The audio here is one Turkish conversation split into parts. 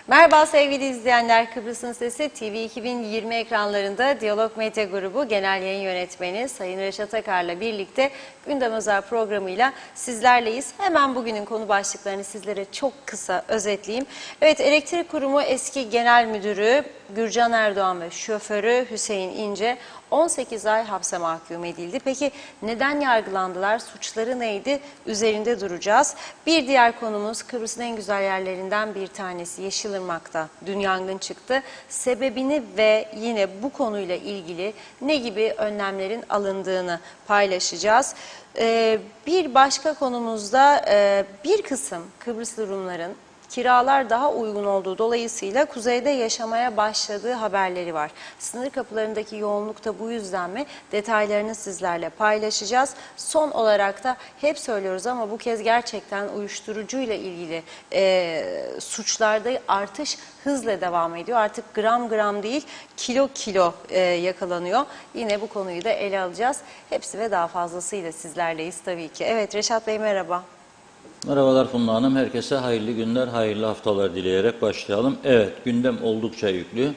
Merhaba sevgili izleyenler, Kıbrıs'ın Sesi TV 2020 ekranlarında Diyalog Medya Grubu Genel Yayın Yönetmeni Sayın Reşat Akar'la birlikte Gündem Özel programıyla sizlerleyiz. Hemen bugünün konu başlıklarını sizlere çok kısa özetleyeyim. Evet, Elektrik Kurumu eski Genel Müdürü Gürcan Erdoğan ve şoförü Hüseyin İnce 18 ay hapse mahkum edildi. Peki neden yargılandılar? Suçları neydi? Üzerinde duracağız. Bir diğer konumuz Kıbrıs'ın en güzel yerlerinden bir tanesi Yeşilırmak'ta dün yangın çıktı. Sebebini ve yine bu konuyla ilgili ne gibi önlemlerin alındığını paylaşacağız. Bir başka konumuzda bir kısım Kıbrıslı Rumların kiralar daha uygun olduğu dolayısıyla kuzeyde yaşamaya başladığı haberleri var. Sınır kapılarındaki yoğunluk da bu yüzden mi? Detaylarını sizlerle paylaşacağız. Son olarak da hep söylüyoruz ama bu kez gerçekten uyuşturucuyla ilgili suçlarda artış hızla devam ediyor. Artık gram gram değil, kilo kilo yakalanıyor. Yine bu konuyu da ele alacağız. Hepsi ve daha fazlasıyla sizlerleyiz tabii ki. Evet, Reşat Bey merhaba. Merhabalar Funda Hanım. Herkese hayırlı günler, hayırlı haftalar dileyerek başlayalım. Evet, gündem oldukça yüklü.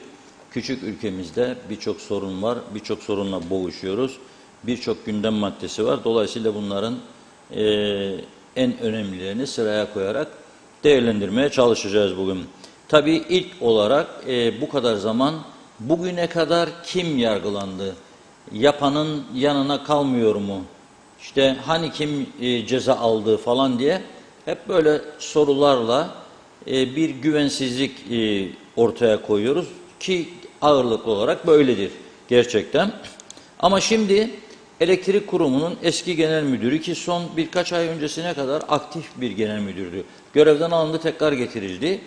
Küçük ülkemizde birçok sorun var, birçok sorunla boğuşuyoruz. Birçok gündem maddesi var. Dolayısıyla bunların en önemlilerini sıraya koyarak değerlendirmeye çalışacağız bugün. Tabii ilk olarak bu kadar zaman bugüne kadar kim yargılandı? Yapanın yanına kalmıyor mu? İşte hani kim ceza aldı falan diye hep böyle sorularla bir güvensizlik ortaya koyuyoruz ki ağırlıklı olarak böyledir gerçekten. Ama şimdi Elektrik Kurumu'nun eski genel müdürü ki son birkaç ay öncesine kadar aktif bir genel müdürdü. Görevden alındı, tekrar getirildi.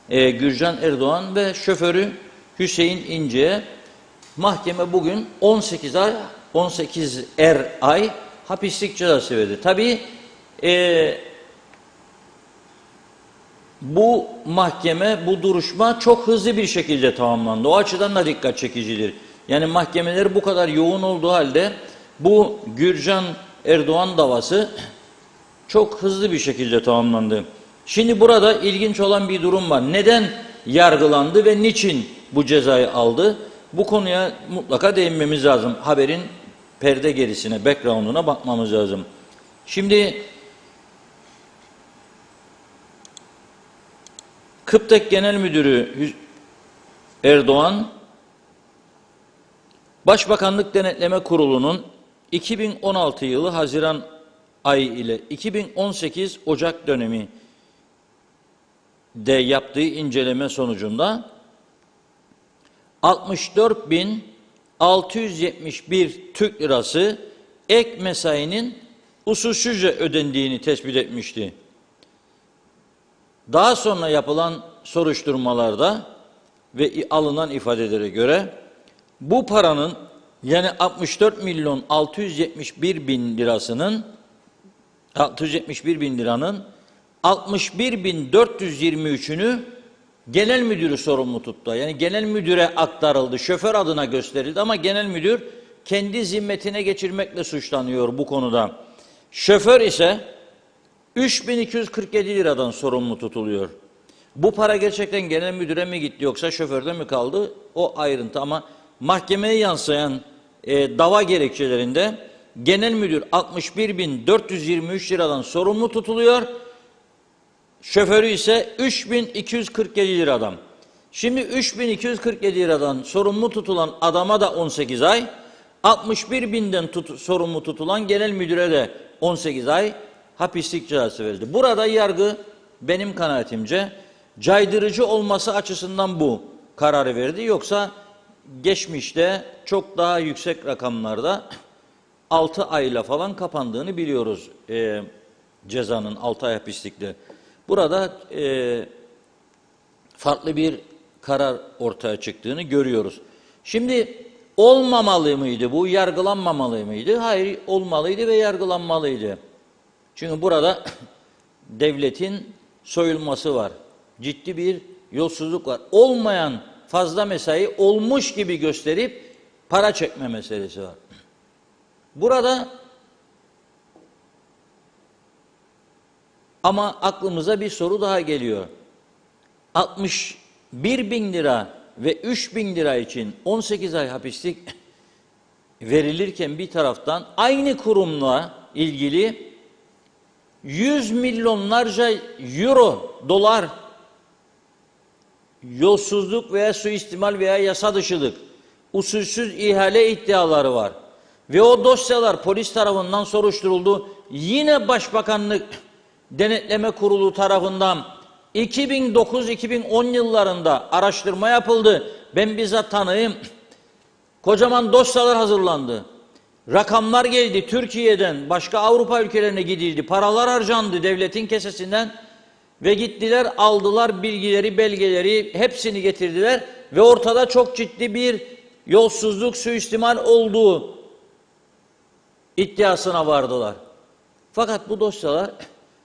Gürcan Erdoğan ve şoförü Hüseyin İnce'ye mahkeme bugün 18 ay hapislik cezası verdi. Tabii bu mahkeme, bu duruşma çok hızlı bir şekilde tamamlandı. O açıdan da dikkat çekicidir. Yani mahkemeler bu kadar yoğun olduğu halde bu Gürcan Erdoğan davası çok hızlı bir şekilde tamamlandı. Şimdi burada ilginç olan bir durum var. Neden yargılandı ve niçin bu cezayı aldı? Bu konuya mutlaka değinmemiz lazım. Haberin perde gerisine, background'una bakmamız lazım. Şimdi Kıptek Genel Müdürü Erdoğan, Başbakanlık Denetleme Kurulu'nun 2016 yılı Haziran ayı ile 2018 Ocak dönemi de yaptığı inceleme sonucunda 64.671 Türk lirası ek mesainin usulsüzce ödendiğini tespit etmişti. Daha sonra yapılan soruşturmalarda ve alınan ifadelere göre bu paranın yani 64.671.000 lirasının 61.423'ünü genel müdürü sorumlu tuttu. Yani genel müdüre aktarıldı, şoför adına gösterildi ama genel müdür kendi zimmetine geçirmekle suçlanıyor bu konuda. Şoför ise 3.247 liradan sorumlu tutuluyor. Bu para gerçekten genel müdüre mi gitti yoksa şoförde mi kaldı? O ayrıntı ama mahkemeye yansıyan dava gerekçelerinde genel müdür 61.423 liradan sorumlu tutuluyor. Şoförü ise 3.247 liradan. Şimdi 3.247 liradan sorumlu tutulan adama da 18 ay, 61.000'den sorumlu tutulan genel müdüre de 18 ay hapislik cezası verildi. Burada yargı benim kanaatimce caydırıcı olması açısından bu kararı verdi. Yoksa geçmişte çok daha yüksek rakamlarda 6 ayla falan kapandığını biliyoruz cezanın 6 ay hapislikle. Burada farklı bir karar ortaya çıktığını görüyoruz. Şimdi olmamalı mıydı bu, yargılanmamalı mıydı? Hayır, olmalıydı ve yargılanmalıydı. Çünkü burada devletin soyulması var. Ciddi bir yolsuzluk var. Olmayan fazla mesai olmuş gibi gösterip para çekme meselesi var. Burada ama aklımıza bir soru daha geliyor. 61 bin lira ve 3 bin lira için 18 ay hapislik verilirken bir taraftan aynı kurumla ilgili 100 milyonlarca euro, dolar yolsuzluk veya suistimal veya yasa dışılık, usulsüz ihale iddiaları var. Ve o dosyalar polis tarafından soruşturuldu. Yine Başbakanlık Denetleme Kurulu tarafından 2009-2010 yıllarında araştırma yapıldı. Ben bizzat tanığım. Kocaman dosyalar hazırlandı. Rakamlar geldi. Türkiye'den başka Avrupa ülkelerine gidildi. Paralar harcandı devletin kesesinden. Ve gittiler, aldılar bilgileri, belgeleri, hepsini getirdiler. Ve ortada çok ciddi bir yolsuzluk, suistimal olduğu iddiasına vardılar. Fakat bu dosyalar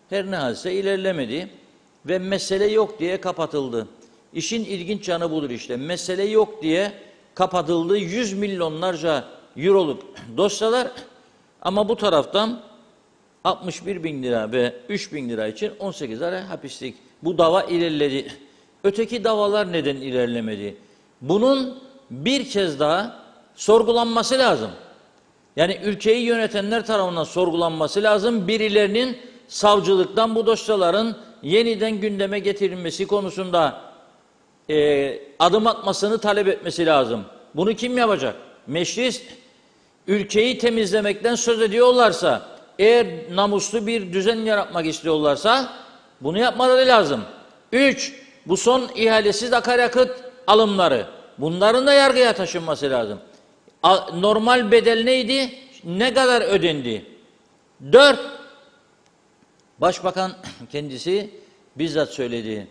her ne halse ilerlemedi ve mesele yok diye kapatıldı. İşin ilginç yanı budur işte. Mesele yok diye kapatıldı. 100 milyonlarca euroluk dosyalar ama bu taraftan 61 bin lira ve 3 bin lira için 18 ay hapislik. Bu dava ilerledi. Öteki davalar neden ilerlemedi? Bunun bir kez daha sorgulanması lazım. Yani ülkeyi yönetenler tarafından sorgulanması lazım. Birilerinin savcılıktan bu dosyaların yeniden gündeme getirilmesi konusunda adım atmasını talep etmesi lazım. Bunu kim yapacak? Meclis. Ülkeyi temizlemekten söz ediyorlarsa, eğer namuslu bir düzen yaratmak istiyorlarsa bunu yapmaları lazım. 3. Bu son ihalesiz akaryakıt alımları. Bunların da yargıya taşınması lazım. Normal bedel neydi? Ne kadar ödendi? 4. Başbakan kendisi bizzat söyledi.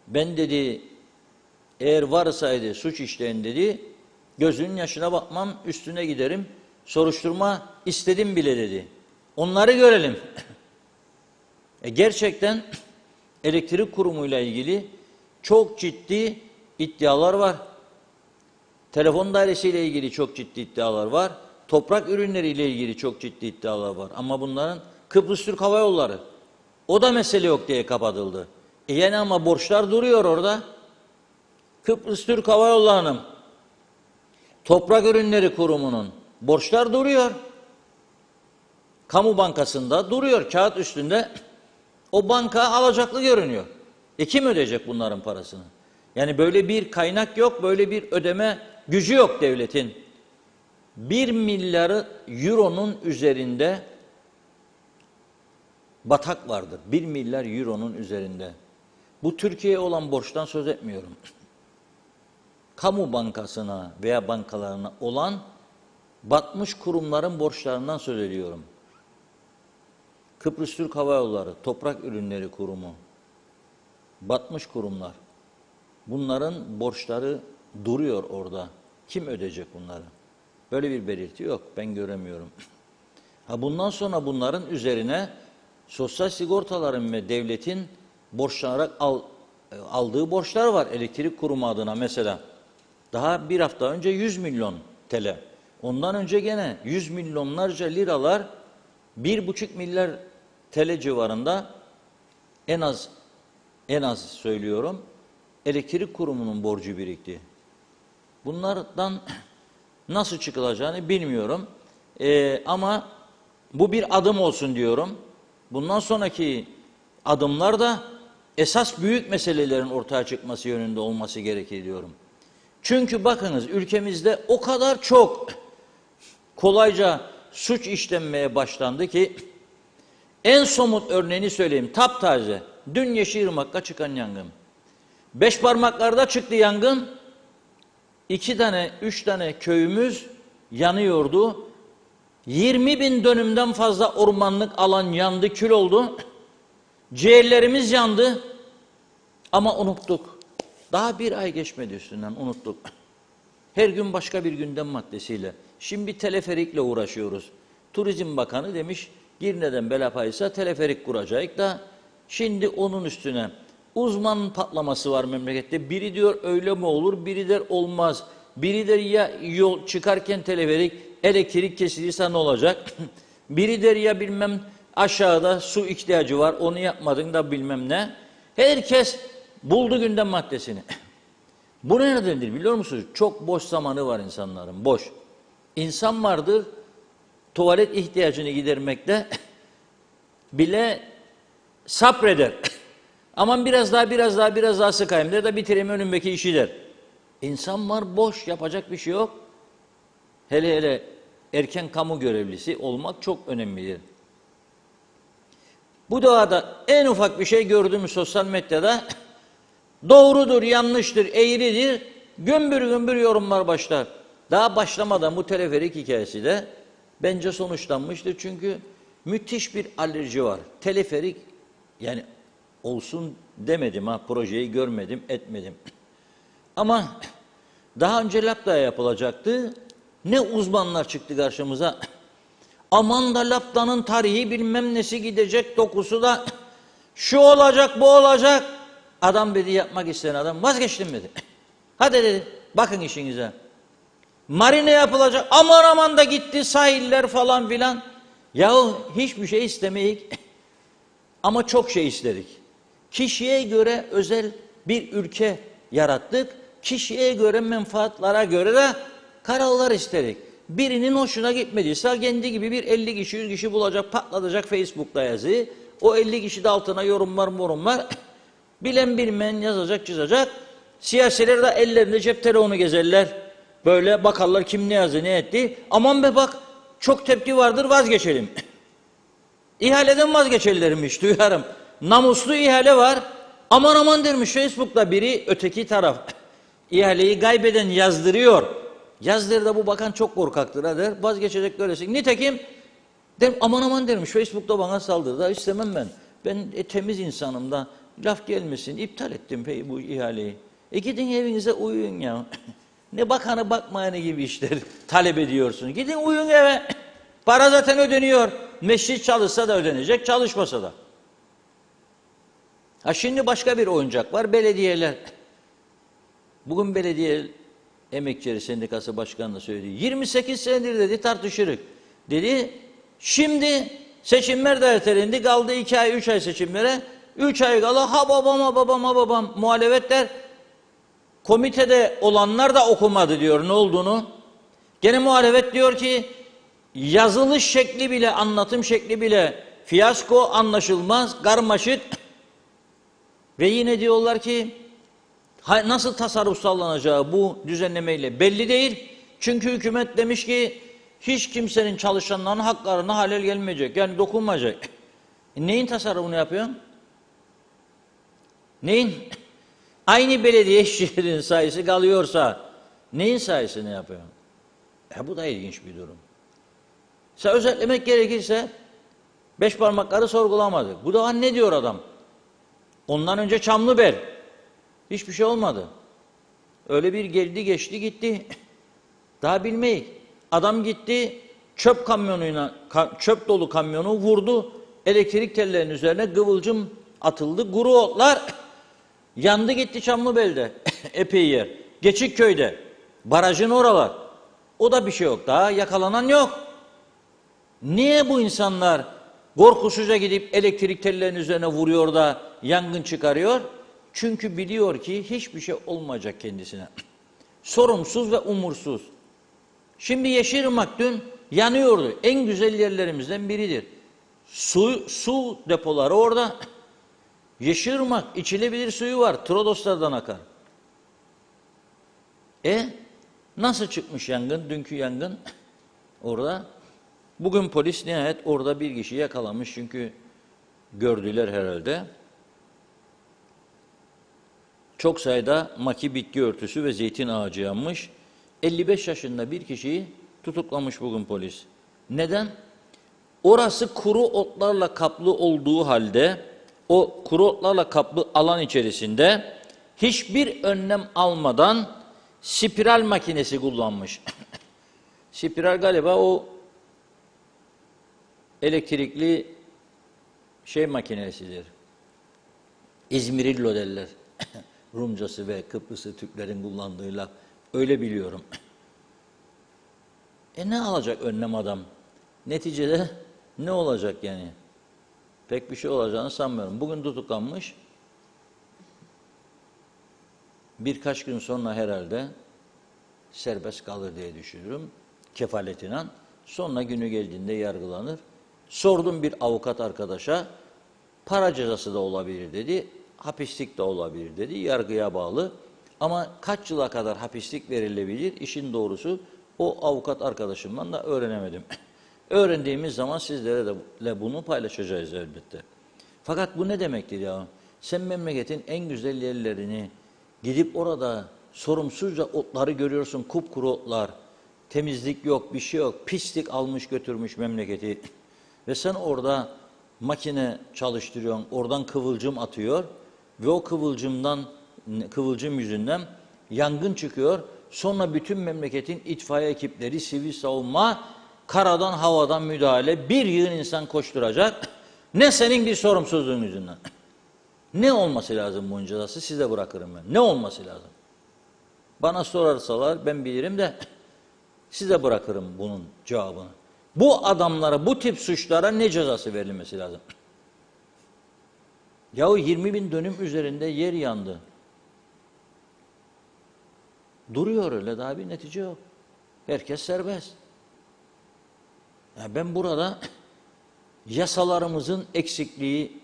Ben dedi, eğer varsaydı suç işleyen dedi, gözünün yaşına bakmam, üstüne giderim, soruşturma istedim bile dedi. Onları görelim. Gerçekten elektrik kurumuyla ilgili çok ciddi iddialar var. Telefon dairesiyle ilgili çok ciddi iddialar var. Toprak ürünleriyle ilgili çok ciddi iddialar var. Ama bunların Kıbrıs Türk Hava Yolları, o da mesele yok diye kapatıldı. Yani ama borçlar duruyor orada. Kıbrıs Türk Hava Yolları'nın, Toprak Ürünleri Kurumu'nun borçlar duruyor. Kamu bankasında duruyor, kağıt üstünde. O banka alacaklı görünüyor. Kim ödeyecek bunların parasını? Yani böyle bir kaynak yok, böyle bir ödeme gücü yok devletin. 1 milyar euronun üzerinde batak vardır. 1 milyar euronun üzerinde. Bu Türkiye'ye olan borçtan söz etmiyorum. Kamu bankasına veya bankalarına olan batmış kurumların borçlarından söz ediyorum. Kıbrıs Türk Hava Yolları, Toprak Ürünleri Kurumu, batmış kurumlar. Bunların borçları duruyor orada. Kim ödeyecek bunları? Böyle bir belirti yok. Ben göremiyorum. Bundan sonra bunların üzerine sosyal sigortaların ve devletin borçlanarak aldığı borçlar var. Elektrik kurumu adına mesela. Daha bir hafta önce 100 milyon TL. Ondan önce gene 100 milyonlarca liralar, 1,5 milyar TL civarında en az söylüyorum, elektrik kurumunun borcu birikti. Bunlardan nasıl çıkılacağını bilmiyorum. Ama bu bir adım olsun diyorum. Bundan sonraki adımlar da esas büyük meselelerin ortaya çıkması yönünde olması gerekir diyorum. Çünkü bakınız ülkemizde o kadar çok kolayca suç işlenmeye başlandı ki, en somut örneğini söyleyeyim, taptaze. Dün Yeşilırmak'ta çıkan yangın. 5 parmaklarda çıktı yangın. 2 tane, 3 tane köyümüz yanıyordu. 20 bin dönümden fazla ormanlık alan yandı, kül oldu. Ciğerlerimiz yandı. Ama unuttuk. Daha bir ay geçmedi üstünden, unuttuk. Her gün başka bir gündem maddesiyle. Şimdi teleferikle uğraşıyoruz. Turizm Bakanı demiş, Girne'den Belapayıs'a teleferik kuracak da Şimdi onun üstüne uzman patlaması var memlekette. Biri diyor öyle mi olur, biri der olmaz. Biri der ya yol çıkarken teleferik elektrik kesilirse ne olacak? Biri der ya bilmem aşağıda su ihtiyacı var, onu yapmadın da bilmem ne. Herkes buldu gündem maddesini. Bu neredendir biliyor musunuz? Çok boş zamanı var insanların, boş. İnsan vardır, tuvalet ihtiyacını gidermekte bile sabreder. Aman biraz daha sıkayım der de bitireyim önümdeki işi der. İnsan var boş, yapacak bir şey yok. Hele hele erken kamu görevlisi olmak çok önemlidir. Bu doğada en ufak bir şey gördüğümüz sosyal medyada doğrudur, yanlıştır, eğridir, gümbür gümbür yorumlar başlar. Daha başlamadan bu teleferik hikayesi de bence sonuçlanmıştır. Çünkü müthiş bir alerji var. Teleferik yani olsun demedim ha, projeyi görmedim, etmedim. Ama daha önce Lapda'ya yapılacaktı. Ne uzmanlar çıktı karşımıza. Aman da Lapda'nın tarihi bilmem nesi gidecek, dokusu da şu olacak, bu olacak. Adam dedi, yapmak isteyen adam vazgeçtim dedi. Hadi dedi, bakın işinize. Marine yapılacak, aman aman da gitti sahiller falan filan. Yahu hiçbir şey istemeyik ama çok şey istedik. Kişiye göre özel bir ülke yarattık. Kişiye göre, menfaatlara göre de kararlar istedik. Birinin hoşuna gitmediyse kendi gibi bir 50 kişi, 100 kişi bulacak, patlatacak Facebook'ta yazı. O 50 kişi de altına yorumlar. Bilen bilmeyen yazacak, çizecek. Siyasiler de ellerinde cep telefonu gezerler. Böyle bakarlar kim ne yazdı, ne etti. Aman be bak, çok tepki vardır, vazgeçelim. İhaleden vazgeçerlermiş, duyarım. Namuslu ihale var. Aman aman dermiş Facebook'ta biri, öteki taraf. İhaleyi kaybeden yazdırıyor. Yazdırda bu bakan çok korkaktır der. Vazgeçecek böylesi. Nitekim der, aman aman dermiş Facebook'ta bana saldırdı. İstemem ben. Ben temiz insanım da laf gelmesin. İptal ettim bu ihaleyi. Gidin evinize uyuyun ya. Ne bakanı bakmayanı gibi işler talep ediyorsun. Gidin uyuyun eve. Para zaten ödeniyor. Mescit çalışsa da ödenecek, çalışmasa da. Ha şimdi başka bir oyuncak var. Belediyeler. Bugün belediye emekçileri sendikası başkanı söyledi. 28 senedir dedi tartışırık. Dedi şimdi seçimler de ertelendi. Kaldı 2 ay 3 ay seçimlere. 3 ay kala ha babam muhalefetler komitede olanlar da okumadı diyor ne olduğunu. Gene muhalefet diyor ki yazılış şekli bile, anlatım şekli bile fiyasko, anlaşılmaz, karmaşık. Ve yine diyorlar ki nasıl tasarruf sağlanacağı bu düzenlemeyle belli değil. Çünkü hükümet demiş ki hiç kimsenin çalışanların haklarına halel gelmeyecek. Yani dokunmayacak. Neyin tasarrufunu yapıyorsun? Neyin? Aynı belediye işçilerin sayısı kalıyorsa neyin sayısını yapıyorsun? Bu da ilginç bir durum. Özetlemek gerekirse 5 parmakları sorgulamadık. Bu da ne diyor adam? Ondan önce Çamlıbel. Hiçbir şey olmadı. Öyle bir geldi geçti gitti. Daha bilmeyik. Adam gitti çöp kamyonuyla, çöp dolu kamyonu vurdu. Elektrik tellerinin üzerine kıvılcım atıldı. Kuru otlar yandı gitti Çamlıbel'de. Epey yer. Geçikköy'de. Barajın oralar. O da bir şey yok. Daha yakalanan yok. Niye bu insanlar korkusuzca gidip elektrik tellerinin üzerine vuruyor da yangın çıkarıyor? Çünkü biliyor ki hiçbir şey olmayacak kendisine. Sorumsuz ve umursuz. Şimdi Yeşilırmak dün yanıyordu. En güzel yerlerimizden biridir. Su depoları orada. Yeşilırmak içilebilir suyu var. Trodoslardan akar. Nasıl çıkmış yangın? Dünkü yangın orada. Bugün polis nihayet orada bir kişiyi yakalamış. Çünkü gördüler herhalde. Çok sayıda maki bitki örtüsü ve zeytin ağacı yanmış. 55 yaşında bir kişiyi tutuklamış bugün polis. Neden? Orası kuru otlarla kaplı olduğu halde o kuru otlarla kaplı alan içerisinde hiçbir önlem almadan spiral makinesi kullanmış. Spiral galiba o elektrikli makinesidir. İzmirillo derler. Rumcası ve Kıbrıs'ı Türklerin kullandığıyla öyle biliyorum. Ne alacak önlem adam? Neticede ne olacak yani? Pek bir şey olacağını sanmıyorum. Bugün tutuklanmış. Birkaç gün sonra herhalde serbest kalır diye düşünüyorum. Kefaletine. Sonra günü geldiğinde yargılanır. Sordum bir avukat arkadaşa, para cezası da olabilir dedi, hapislik de olabilir dedi, yargıya bağlı. Ama kaç yıla kadar hapislik verilebilir, işin doğrusu o avukat arkadaşımdan da öğrenemedim. Öğrendiğimiz zaman sizlere de bunu paylaşacağız elbette. Fakat bu ne demektir ya? Sen memleketin en güzel yerlerini gidip orada sorumsuzca otları görüyorsun, kupkuru otlar, temizlik yok, bir şey yok, pislik almış götürmüş memleketi. Ve sen orada makine çalıştırıyorsun, oradan kıvılcım atıyor ve o kıvılcım yüzünden yangın çıkıyor. Sonra bütün memleketin itfaiye ekipleri, sivil savunma, karadan havadan müdahale, bir yığın insan koşturacak. Ne senin bir sorumsuzluğun yüzünden. Ne olması lazım bunun cezası? Size bırakırım ben. Ne olması lazım? Bana sorarsalar ben bilirim de size bırakırım bunun cevabını. Bu adamlara, bu tip suçlara ne cezası verilmesi lazım? Yahu 20 bin dönüm üzerinde yer yandı. Duruyor öyle, daha bir netice yok. Herkes serbest. Yani ben burada yasalarımızın eksikliğini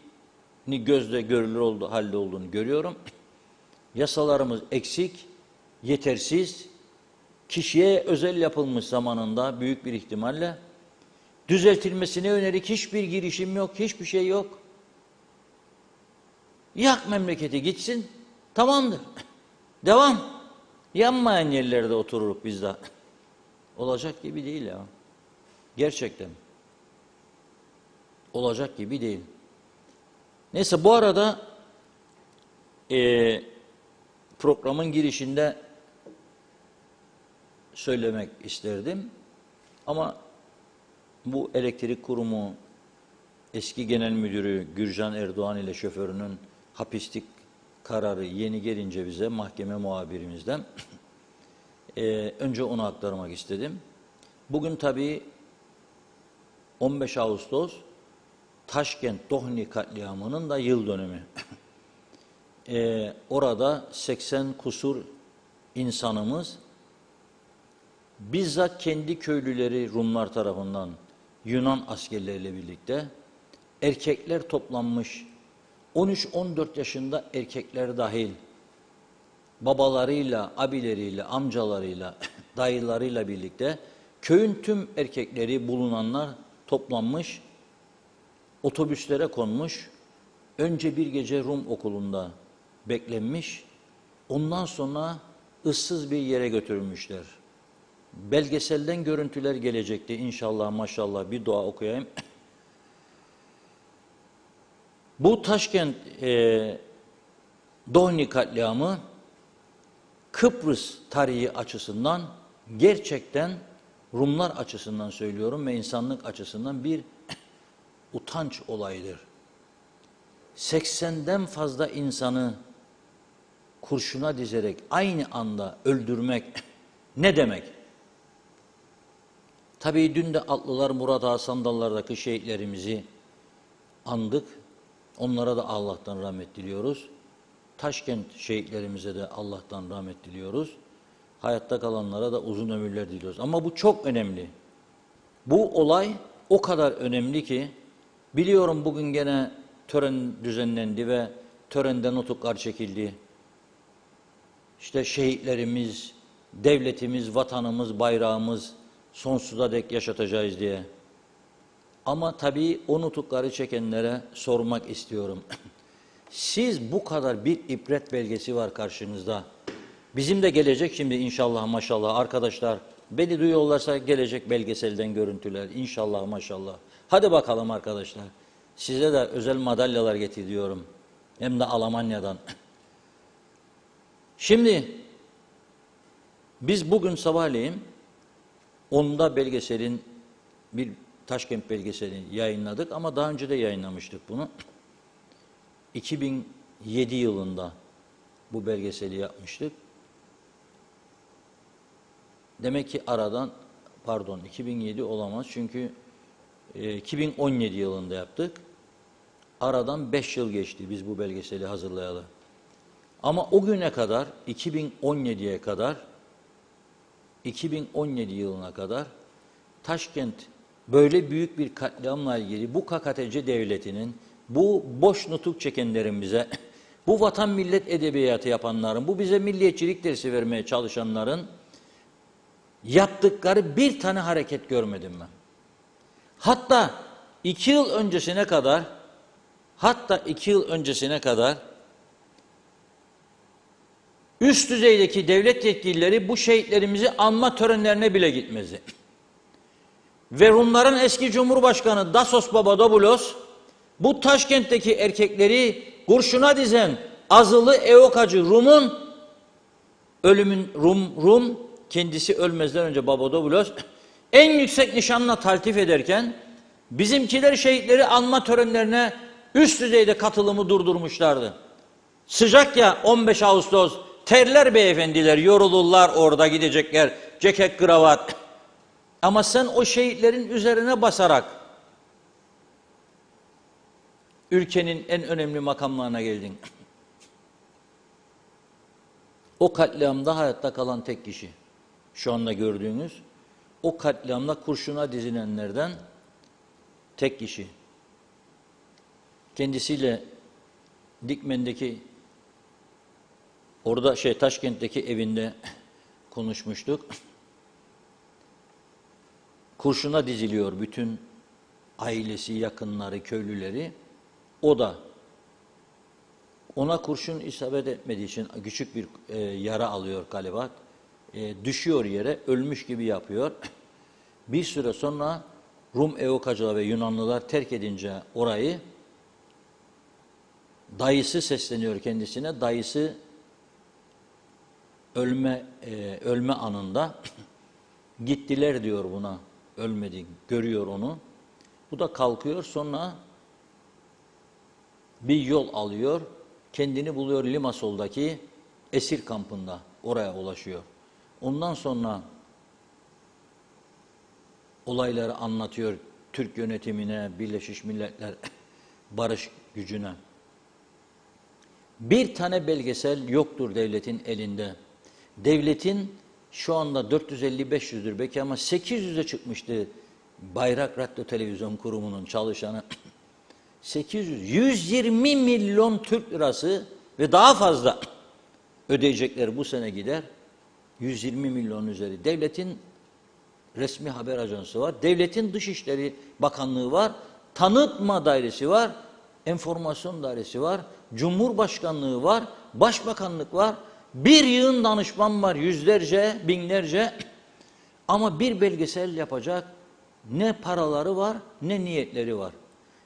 gözle görülür halde olduğunu görüyorum. Yasalarımız eksik, yetersiz, kişiye özel yapılmış zamanında büyük bir ihtimalle düzeltilmesine yönelik hiçbir girişim yok, hiçbir şey yok. Yak memleketi gitsin, tamamdır. Devam. Yanmayan yerlerde otururuk biz de. Olacak gibi değil ya. Gerçekten. Olacak gibi değil. Neyse bu arada programın girişinde söylemek isterdim. Ama bu elektrik kurumu eski genel müdürü Gürcan Erdoğan ile şoförünün hapislik kararı yeni gelince bize mahkeme muhabirimizden önce onu aktarmak istedim. Bugün tabii 15 Ağustos Taşkent Dohni katliamının da yıl dönümü. Orada 80 kusur insanımız bizzat kendi köylüleri Rumlar tarafından Yunan askerleriyle birlikte erkekler toplanmış 13-14 yaşında erkekler dahil babalarıyla, abileriyle, amcalarıyla, dayılarıyla birlikte köyün tüm erkekleri bulunanlar toplanmış, otobüslere konmuş, önce bir gece Rum okulunda beklenmiş, ondan sonra ıssız bir yere götürülmüşler. Belgeselden görüntüler gelecekti inşallah maşallah bir dua okuyayım. Bu Taşkent Dohni katliamı Kıbrıs tarihi açısından gerçekten Rumlar açısından söylüyorum ve insanlık açısından bir utanç olayıdır. 80'den fazla insanı kurşuna dizerek aynı anda öldürmek ne demek? Tabii dün de Atlılar, Murat Ağa Sandallar'daki şehitlerimizi andık. Onlara da Allah'tan rahmet diliyoruz. Taşkent şehitlerimize de Allah'tan rahmet diliyoruz. Hayatta kalanlara da uzun ömürler diliyoruz. Ama bu çok önemli. Bu olay o kadar önemli ki biliyorum bugün gene tören düzenlendi ve törende nutuklar çekildi. İşte şehitlerimiz, devletimiz, vatanımız, bayrağımız sonsuza dek yaşatacağız diye. Ama tabii o nutukları çekenlere sormak istiyorum. Siz bu kadar bir ibret belgesi var karşınızda. Bizim de gelecek şimdi inşallah maşallah arkadaşlar. Beni duyuyorlarsa gelecek belgeselden görüntüler inşallah maşallah. Hadi bakalım arkadaşlar. Size de özel madalyalar getiriyorum. Hem de Almanya'dan. Şimdi biz bugün sabahleyin 10'da belgeselin bir Taşkent belgeselini yayınladık ama daha önce de yayınlamıştık bunu. 2007 yılında bu belgeseli yapmıştık. Demek ki aradan, pardon 2007 olamaz çünkü 2017 yılında yaptık. Aradan 5 yıl geçti biz bu belgeseli hazırlayalı. Ama o güne kadar 2017'ye kadar 2017 yılına kadar Taşkent böyle büyük bir katliamla ilgili bu KKTC devletinin, bu boş nutuk çekenlerin bize, bu vatan millet edebiyatı yapanların, bu bize milliyetçilik dersi vermeye çalışanların yaptıkları bir tane hareket görmedim ben. Hatta 2 yıl öncesine kadar üst düzeydeki devlet yetkilileri bu şehitlerimizi anma törenlerine bile gitmedi. Ve Rumların eski Cumhurbaşkanı Dasos Papadopoulos bu Taşkent'teki erkekleri kurşuna dizen azılı evokacı Rum kendisi ölmezden önce Papadopoulos en yüksek nişanla taltif ederken bizimkiler şehitleri anma törenlerine üst düzeyde katılımı durdurmuşlardı. Sıcak ya 15 Ağustos terler beyefendiler, yorulurlar orada gidecekler ceket kravat. Ama sen o şehitlerin üzerine basarak ülkenin en önemli makamlarına geldin. O katliamda hayatta kalan tek kişi. Şu anda gördüğünüz o katliamda kurşuna dizilenlerden tek kişi. Kendisiyle Dikmen'deki Taşkent'teki evinde konuşmuştuk. Kurşuna diziliyor bütün ailesi, yakınları, köylüleri. O da ona kurşun isabet etmediği için küçük bir yara alıyor galiba. Düşüyor yere, ölmüş gibi yapıyor. Bir süre sonra Rum evokacılar ve Yunanlılar terk edince orayı dayısı sesleniyor kendisine. Dayısı ölme anında gittiler diyor buna. Ölmedi. Görüyor onu. Bu da kalkıyor. Sonra bir yol alıyor. Kendini buluyor Limassol'daki esir kampında. Oraya ulaşıyor. Ondan sonra olayları anlatıyor Türk yönetimine, Birleşmiş Milletler barış gücüne. Bir tane belgesel yoktur devletin elinde. Devletin şu anda 450-500'dür belki ama 800'e çıkmıştı Bayrak Radyo Televizyon Kurumu'nun çalışanı. 120 milyon Türk lirası ve daha fazla ödeyecekleri bu sene gider. 120 milyon üzeri. Devletin resmi haber ajansı var. Devletin Dışişleri Bakanlığı var. Tanıtma dairesi var. Enformasyon dairesi var. Cumhurbaşkanlığı var. Başbakanlık var. Bir yığın danışman var. Yüzlerce, binlerce. Ama bir belgesel yapacak ne paraları var ne niyetleri var.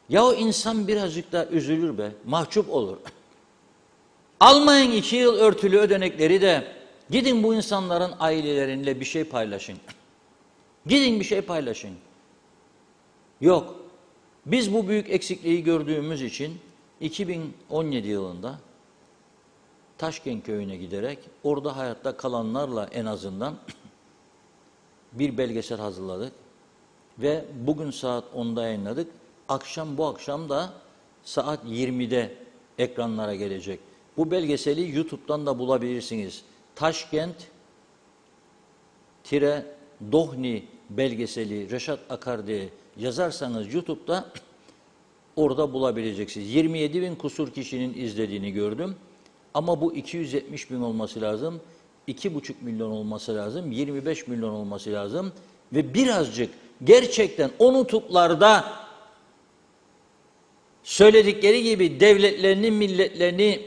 Ya o insan birazcık da üzülür be. Mahcup olur. Almayın 2 yıl örtülü ödenekleri de gidin bu insanların aileleriyle bir şey paylaşın. Gidin bir şey paylaşın. Yok. Biz bu büyük eksikliği gördüğümüz için 2017 yılında Taşkent köyüne giderek orada hayatta kalanlarla en azından bir belgesel hazırladık. Ve bugün saat 10'da yayınladık. Bu akşam da saat 20'de ekranlara gelecek. Bu belgeseli YouTube'dan da bulabilirsiniz. Taşkent-Dohni belgeseli Reşat Akar diye yazarsanız YouTube'da orada bulabileceksiniz. 27 bin kusur kişinin izlediğini gördüm. Ama bu 270 bin olması lazım. 2,5 milyon olması lazım. 25 milyon olması lazım. Ve birazcık gerçekten o nutuklarda söyledikleri gibi devletlerini, milletlerini,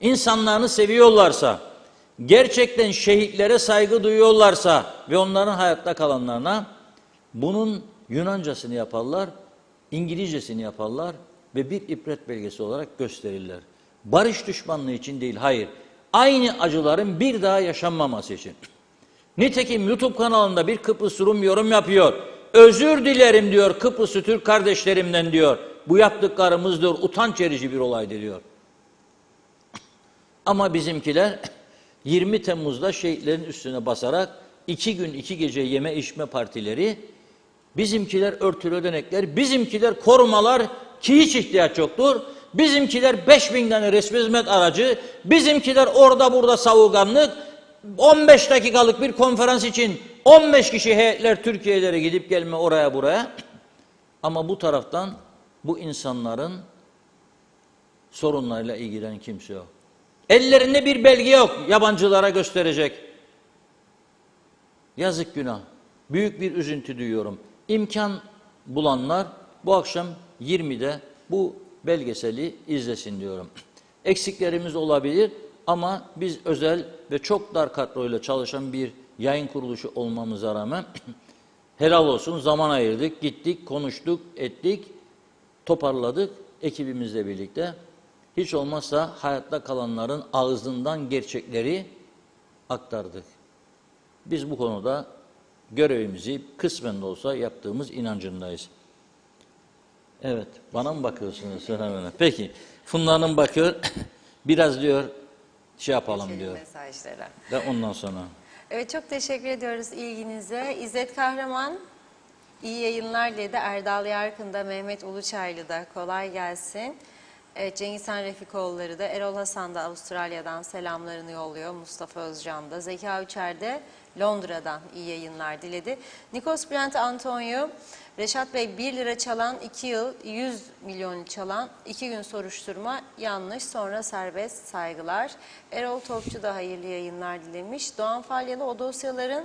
insanlarını seviyorlarsa, gerçekten şehitlere saygı duyuyorlarsa ve onların hayatta kalanlarına bunun Yunancasını yaparlar, İngilizcesini yaparlar ve bir ibret belgesi olarak gösterirler. Barış düşmanlığı için değil, hayır. Aynı acıların bir daha yaşanmaması için. Nitekim YouTube kanalında bir Kıbrıs Rum yorum yapıyor. Özür dilerim diyor Kıbrıslı Türk kardeşlerimden diyor. Bu yaptıklarımız diyor utanç verici bir olaydır diyor. Ama bizimkiler 20 Temmuz'da şehitlerin üstüne basarak 2 gün 2 gece yeme içme partileri, bizimkiler örtülü ödenekler, bizimkiler korumalar ki hiç ihtiyaç yoktur. Bizimkiler 5000 tane resmi hizmet aracı, bizimkiler orada burada savurganlık, 15 dakikalık bir konferans için 15 kişi heyetler Türkiye'lere gidip gelme oraya buraya. Ama bu taraftan bu insanların sorunlarıyla ilgilenen kimse yok. Ellerinde bir belge yok yabancılara gösterecek. Yazık günah. Büyük bir üzüntü duyuyorum. İmkan bulanlar bu akşam 20'de bu belgeseli izlesin diyorum. Eksiklerimiz olabilir ama biz özel ve çok dar kadroyla çalışan bir yayın kuruluşu olmamıza rağmen helal olsun zaman ayırdık, gittik, konuştuk, ettik, toparladık ekibimizle birlikte. Hiç olmazsa hayatta kalanların ağzından gerçekleri aktardık. Biz bu konuda görevimizi kısmen de olsa yaptığımız inancındayız. Evet, bana mı bakıyorsunuz? Peki, Funda Hanım bakıyor, biraz diyor şey yapalım Geçelim diyor. mesajlara. Ve ondan sonra. Evet, çok teşekkür ediyoruz ilginize. İzzet Kahraman, iyi yayınlar dedi. Erdal Yarkın da, Mehmet Uluçaylı da kolay gelsin. Evet, Cengizhan Refikoğulları da, Erol Hasan da Avustralya'dan selamlarını yolluyor. Mustafa Özcan da, Zeka Üçer de Londra'dan iyi yayınlar diledi. Nikos Bülent Antonio, Reşat Bey 1 lira çalan 2 yıl 100 milyon çalan 2 gün soruşturma yanlış sonra serbest saygılar. Erol Topçu da hayırlı yayınlar dilemiş. Doğan Falyalı o dosyaların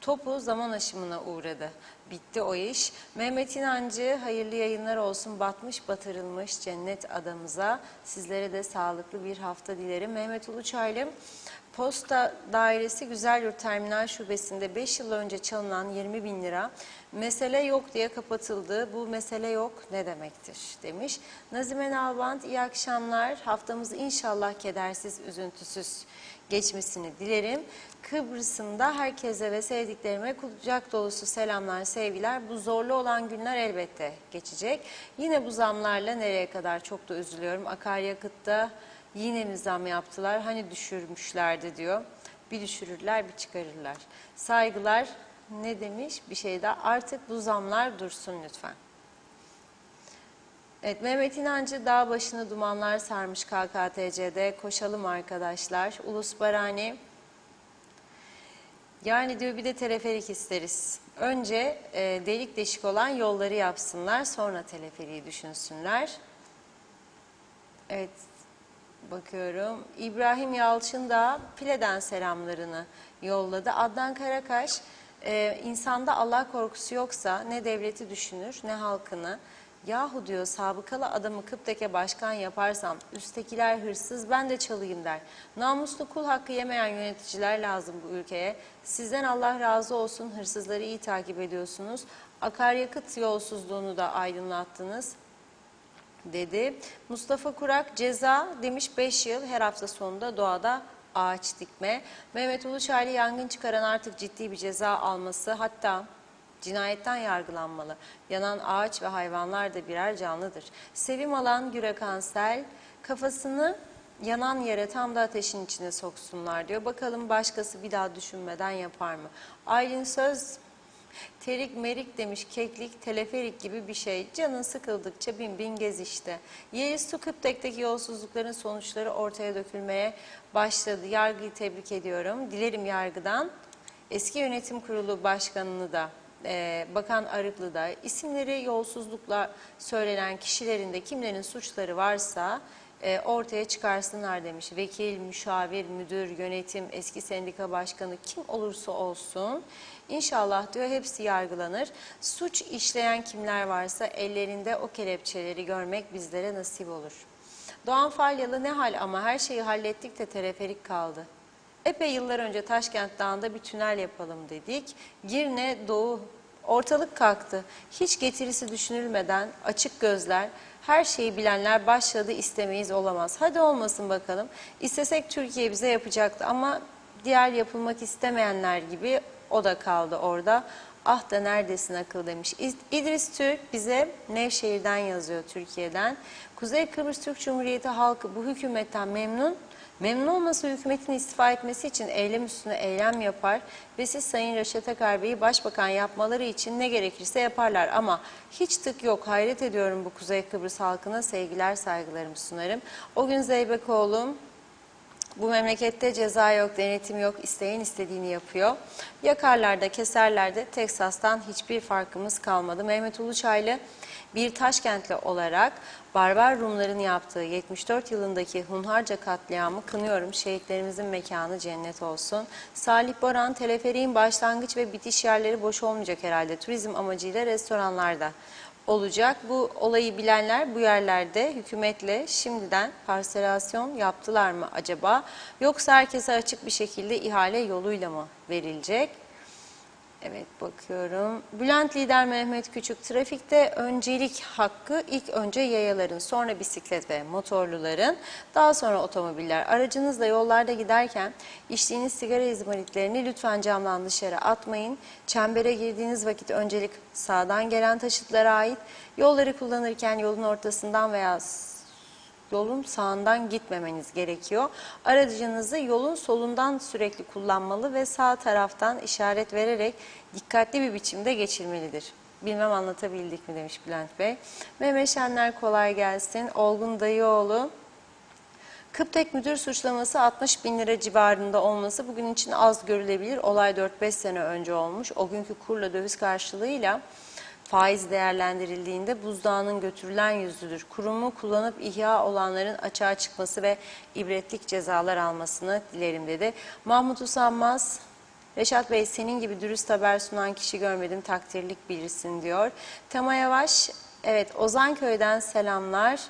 topu zaman aşımına uğradı. Bitti o iş. Mehmet İnancı hayırlı yayınlar olsun. Batmış batırılmış cennet adamıza. Sizlere de sağlıklı bir hafta dilerim. Mehmet Uluçaylı, Posta Dairesi Güzelyurt Terminal Şubesi'nde 5 yıl önce çalınan 20 bin lira mesele yok diye kapatıldı. Bu mesele yok ne demektir demiş. Nazime Nalbant, iyi akşamlar. Haftamızı inşallah kedersiz, üzüntüsüz geçmesini dilerim. Kıbrıs'ın da herkese ve sevdiklerime kucak dolusu selamlar, sevgiler. Bu zorlu olan günler elbette geçecek. Yine bu zamlarla nereye kadar çok da üzülüyorum. Akaryakıtta yine mi zam yaptılar? Hani düşürmüşlerdi diyor. Bir düşürürler, bir çıkarırlar. Saygılar ne demiş? Bir şey daha. Artık bu zamlar dursun lütfen. Evet, Mehmet İnancı dağ başını dumanlar sarmış KKTC'de. Koşalım arkadaşlar. Ulus Barani, yani diyor bir de teleferik isteriz. Önce delik deşik olan yolları yapsınlar, sonra teleferiği düşünsünler. Evet, bakıyorum. İbrahim Yalçın da Pile'den selamlarını yolladı. Adnan Karakaş, insanda Allah korkusu yoksa ne devleti düşünür ne halkını. Yahu diyor, sabıkalı adamı Kıptek'e başkan yaparsam üsttekiler hırsız ben de çalayım der. Namuslu kul hakkı yemeyen yöneticiler lazım bu ülkeye. Sizden Allah razı olsun, hırsızları iyi takip ediyorsunuz. Akaryakıt yolsuzluğunu da aydınlattınız dedi. Mustafa Kurak ceza demiş 5 yıl her hafta sonunda doğada ağaç dikme. Mehmet Uluçaylı, yangın çıkaran artık ciddi bir ceza alması, hatta cinayetten yargılanmalı. Yanan ağaç ve hayvanlar da birer canlıdır. Sevim Alan Gürekansel, kafasını yanan yere tam da ateşin içine soksunlar diyor. Bakalım başkası bir daha düşünmeden yapar mı? Aylin Söz, terik merik demiş, keklik, teleferik gibi bir şey. Canın sıkıldıkça bin bin gez işte. Yeliz Su Kıptek'teki yolsuzlukların sonuçları ortaya dökülmeye başladı. Yargıyı tebrik ediyorum. Dilerim yargıdan eski yönetim kurulu başkanını da, Bakan Arıklı da, isimleri yolsuzlukla söylenen kişilerin de kimlerin suçları varsa ortaya çıkarsınlar demiş. Vekil, müşavir, müdür, yönetim, eski sendika başkanı kim olursa olsun İnşallah diyor hepsi yargılanır. Suç işleyen kimler varsa ellerinde o kelepçeleri görmek bizlere nasip olur. Doğan Falyalı, ne hal ama her şeyi hallettik de teleferik kaldı. Epey yıllar önce Taşkent Dağı'nda bir tünel yapalım dedik. Girne, Doğu, ortalık kalktı. Hiç getirisi düşünülmeden açık gözler, her şeyi bilenler başladı, istemeyiz olamaz. Hadi olmasın bakalım. İstesek Türkiye bize yapacaktı ama diğer yapılmak istemeyenler gibi o da kaldı orada. Ah da neredesin akıl demiş. İdris Türk bize Nevşehir'den yazıyor, Türkiye'den. Kuzey Kıbrıs Türk Cumhuriyeti halkı bu hükümetten memnun Memnun olması hükümetin istifa etmesi için eylem üstüne eylem yapar ve siz Sayın Reşat Akar Bey'i başbakan yapmaları için ne gerekirse yaparlar. Ama hiç tık yok. Hayret ediyorum bu Kuzey Kıbrıs halkına, sevgiler saygılarımı sunarım. O gün Zeybekoğlu, bu memlekette ceza yok, denetim yok, isteyen istediğini yapıyor. Yakarlar da keserler de Teksas'tan hiçbir farkımız kalmadı. Mehmet Uluçaylı bir Taşkentli olarak barbar Rumların yaptığı 74 yılındaki hunharca katliamı kınıyorum. Şehitlerimizin mekanı cennet olsun. Salih Boran, teleferiğin başlangıç ve bitiş yerleri boş olmayacak herhalde. Turizm amacıyla restoranlarda olacak. Bu olayı bilenler bu yerlerde hükümetle şimdiden parselasyon yaptılar mı acaba? Yoksa herkese açık bir şekilde ihale yoluyla mı verilecek? Evet, bakıyorum. Bülent Lider Mehmet Küçük, trafikte öncelik hakkı ilk önce yayaların, sonra bisiklet ve motorluların, daha sonra otomobiller. Aracınızla yollarda giderken içtiğiniz sigara izmaritlerini lütfen camdan dışarı atmayın. Çembere girdiğiniz vakit öncelik sağdan gelen taşıtlara ait. Yolları kullanırken yolun ortasından veya yolun sağından gitmemeniz gerekiyor. Aracınızı yolun solundan sürekli kullanmalı ve sağ taraftan işaret vererek dikkatli bir biçimde geçirmelidir. Bilmem anlatabildik mi demiş Bülent Bey. Mehmet Şenler kolay gelsin. Olgun Dayıoğlu, Kıptek müdür suçlaması 60 bin lira civarında olması bugün için az görülebilir. Olay 4-5 sene önce olmuş. O günkü kurla döviz karşılığıyla faiz değerlendirildiğinde buzdağının götürülen yüzüdür. Kurumu kullanıp ihya olanların açığa çıkması ve ibretlik cezalar almasını dilerim dedi. Mahmut Usanmaz, Reşat Bey senin gibi dürüst haber sunan kişi görmedim, takdirlik birisin diyor. Tema Yavaş, evet Ozanköy'den selamlar.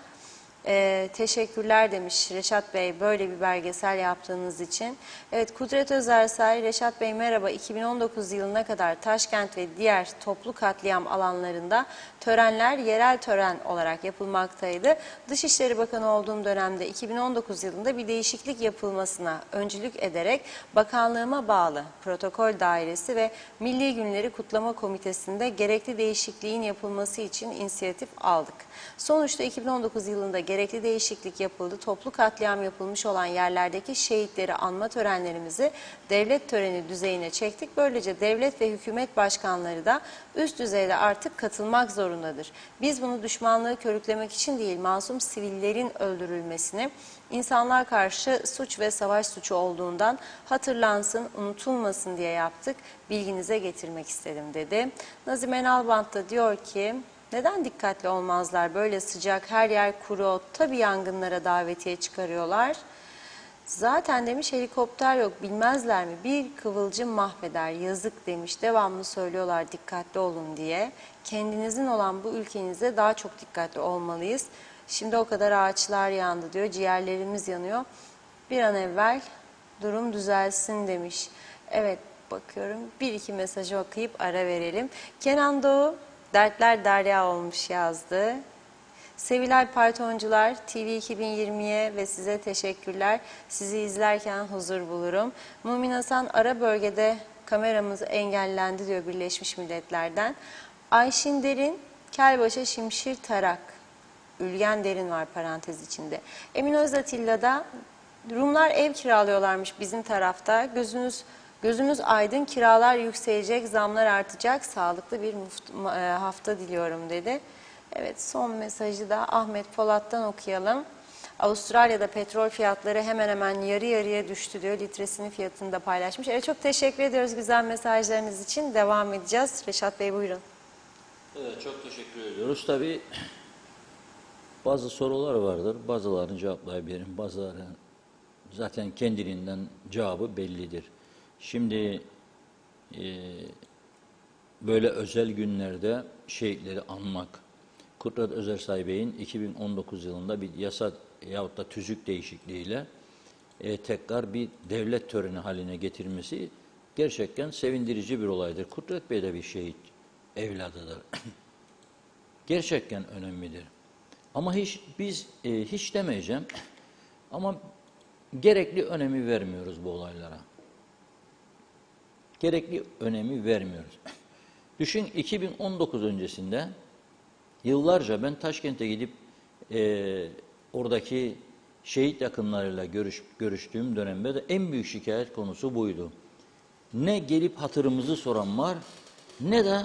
Teşekkürler demiş Reşat Bey böyle bir belgesel yaptığınız için. Evet, Kudret Özersay, Reşat Bey merhaba, 2019 yılına kadar Taşkent ve diğer toplu katliam alanlarında törenler yerel tören olarak yapılmaktaydı. Dışişleri Bakanı olduğum dönemde 2019 yılında bir değişiklik yapılmasına öncülük ederek bakanlığıma bağlı protokol dairesi ve Milli Günleri Kutlama Komitesi'nde gerekli değişikliğin yapılması için inisiyatif aldık. Sonuçta 2019 yılında gerekli değişiklik yapıldı. Toplu katliam yapılmış olan yerlerdeki şehitleri anma törenlerimizi devlet töreni düzeyine çektik. Böylece devlet ve hükümet başkanları da üst düzeyde artık katılmak zorundadır. Biz bunu düşmanlığı körüklemek için değil, masum sivillerin öldürülmesini, insanlığa karşı suç ve savaş suçu olduğundan hatırlansın, unutulmasın diye yaptık. Bilginize getirmek istedim dedi. Nazime Nalbant da diyor ki, neden dikkatli olmazlar? Böyle sıcak, her yer kuru ot, tabii yangınlara davetiye çıkarıyorlar. Zaten demiş helikopter yok, bilmezler mi? Bir kıvılcım mahveder, yazık demiş. Devamlı söylüyorlar dikkatli olun diye. Kendinizin olan bu ülkenize daha çok dikkatli olmalıyız. Şimdi o kadar ağaçlar yandı diyor, ciğerlerimiz yanıyor. Bir an evvel durum düzelsin demiş. Evet, bakıyorum. Bir iki mesajı okuyup ara verelim. Kenan Doğu, dertler derya olmuş yazdı. Sevilay Paytoncular, TV 2020'ye ve size teşekkürler. Sizi izlerken huzur bulurum. Mumin Hasan, ara bölgede kameramız engellendi diyor Birleşmiş Milletler'den. Ayşin Derin, Kelbaş'a Şimşir Tarak. Ülgen Derin var parantez içinde. Emin Özatilla'da Rumlar ev kiralıyorlarmış bizim tarafta. Gözünüz aydın, kiralar yükselecek, zamlar artacak. Sağlıklı bir hafta diliyorum dedi. Evet, son mesajı da Ahmet Polat'tan okuyalım. Avustralya'da petrol fiyatları hemen hemen yarı yarıya düştü diyor. Litresinin fiyatını da paylaşmış. Evet, çok teşekkür ediyoruz güzel mesajlarınız için. Devam edeceğiz. Reşat Bey buyurun. Evet, çok teşekkür ediyoruz. Tabii bazı sorular vardır. Bazılarını cevaplayabilirim. Bazıları zaten kendiliğinden cevabı bellidir. Şimdi böyle özel günlerde şehitleri anmak, Kudret Özersay Bey'in 2019 yılında bir yasa yahut da tüzük değişikliğiyle tekrar bir devlet töreni haline getirmesi gerçekten sevindirici bir olaydır. Kudret Bey de bir şehit evladıdır. Gerçekten önemlidir. Ama biz hiç demeyeceğim ama gerekli önemi vermiyoruz bu olaylara. Gerekli önemi vermiyoruz. Düşün 2019 öncesinde yıllarca ben Taşkent'e gidip oradaki şehit yakınlarıyla görüştüğüm dönemde de en büyük şikayet konusu buydu. Ne gelip hatırımızı soran var, ne de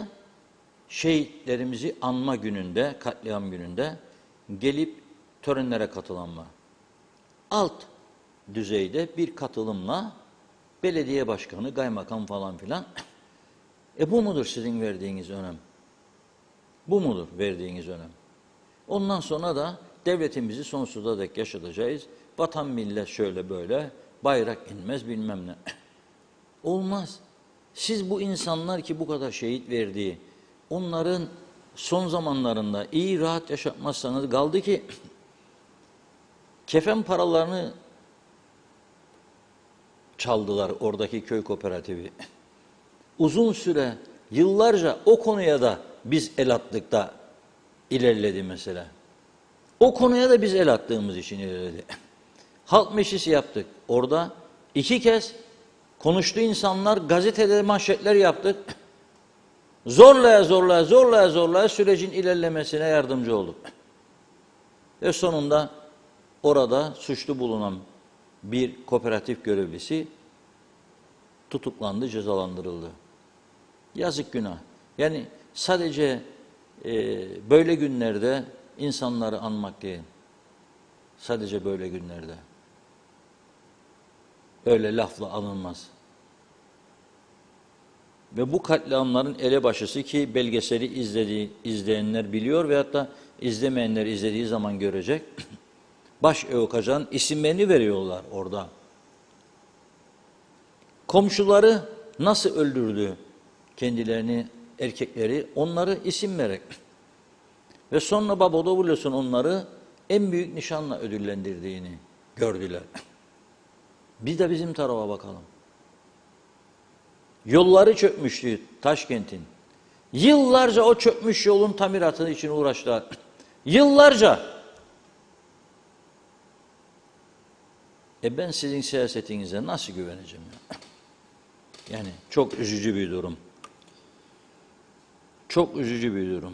şehitlerimizi anma gününde, katliam gününde gelip törenlere katılan var. Alt düzeyde bir katılımla belediye başkanı, kaymakam falan filan. Bu mudur sizin verdiğiniz önem? Bu mudur verdiğiniz önem? Ondan sonra da devletimizi sonsuza dek yaşatacağız. Vatan millet şöyle böyle, bayrak inmez bilmem ne. Olmaz. Siz bu insanlar ki bu kadar şehit verdiği, onların son zamanlarında iyi rahat yaşatmazsanız, kaldı ki kefen paralarını çaldılar oradaki köy kooperatifi. Uzun süre, yıllarca o konuya da biz el attık da ilerledi mesela. O konuya da biz el attığımız için ilerledi. Halk meclisi yaptık. Orada 2 kez konuştu insanlar, gazetede manşetler yaptık. Zorlaya sürecin ilerlemesine yardımcı olduk. Ve sonunda orada suçlu bulunan bir kooperatif görevlisi tutuklandı, cezalandırıldı. Yazık, günah. Yani sadece böyle günlerde insanları anmak değil. Sadece böyle günlerde. Öyle lafla alınmaz. Ve bu katliamların elebaşısı, ki belgeseli izleyenler biliyor ve hatta izlemeyenler izlediği zaman görecek. Baş Evokacan isimlerini veriyorlar orada. Komşuları nasıl öldürdü kendilerini, erkekleri, onları isim vererek. Ve sonra Babadovulos'un onları en büyük nişanla ödüllendirdiğini gördüler. Biz de bizim tarafa bakalım. Yolları çökmüştü Taşkent'in. Yıllarca o çökmüş yolun tamiratı için uğraştılar. Yıllarca. Ben sizin siyasetinize nasıl güveneceğim ya? Yani çok üzücü bir durum. Çok üzücü bir durum.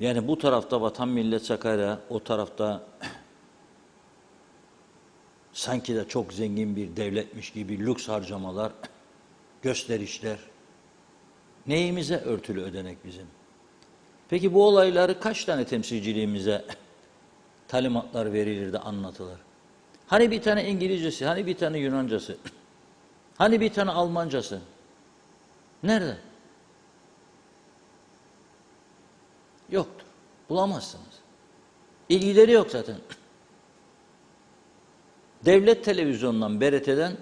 Yani bu tarafta Vatan Millet Sakarya, o tarafta sanki de çok zengin bir devletmiş gibi lüks harcamalar, gösterişler. Neyimize örtülü ödenek bizim? Peki bu olayları kaç tane temsilciliğimize talimatlar verilir de anlatılır? Hani bir tane İngilizcesi, hani bir tane Yunancası, hani bir tane Almancası? Nerede? Yoktur. Bulamazsınız. İlgileri yok zaten. Devlet televizyonundan, BRT'den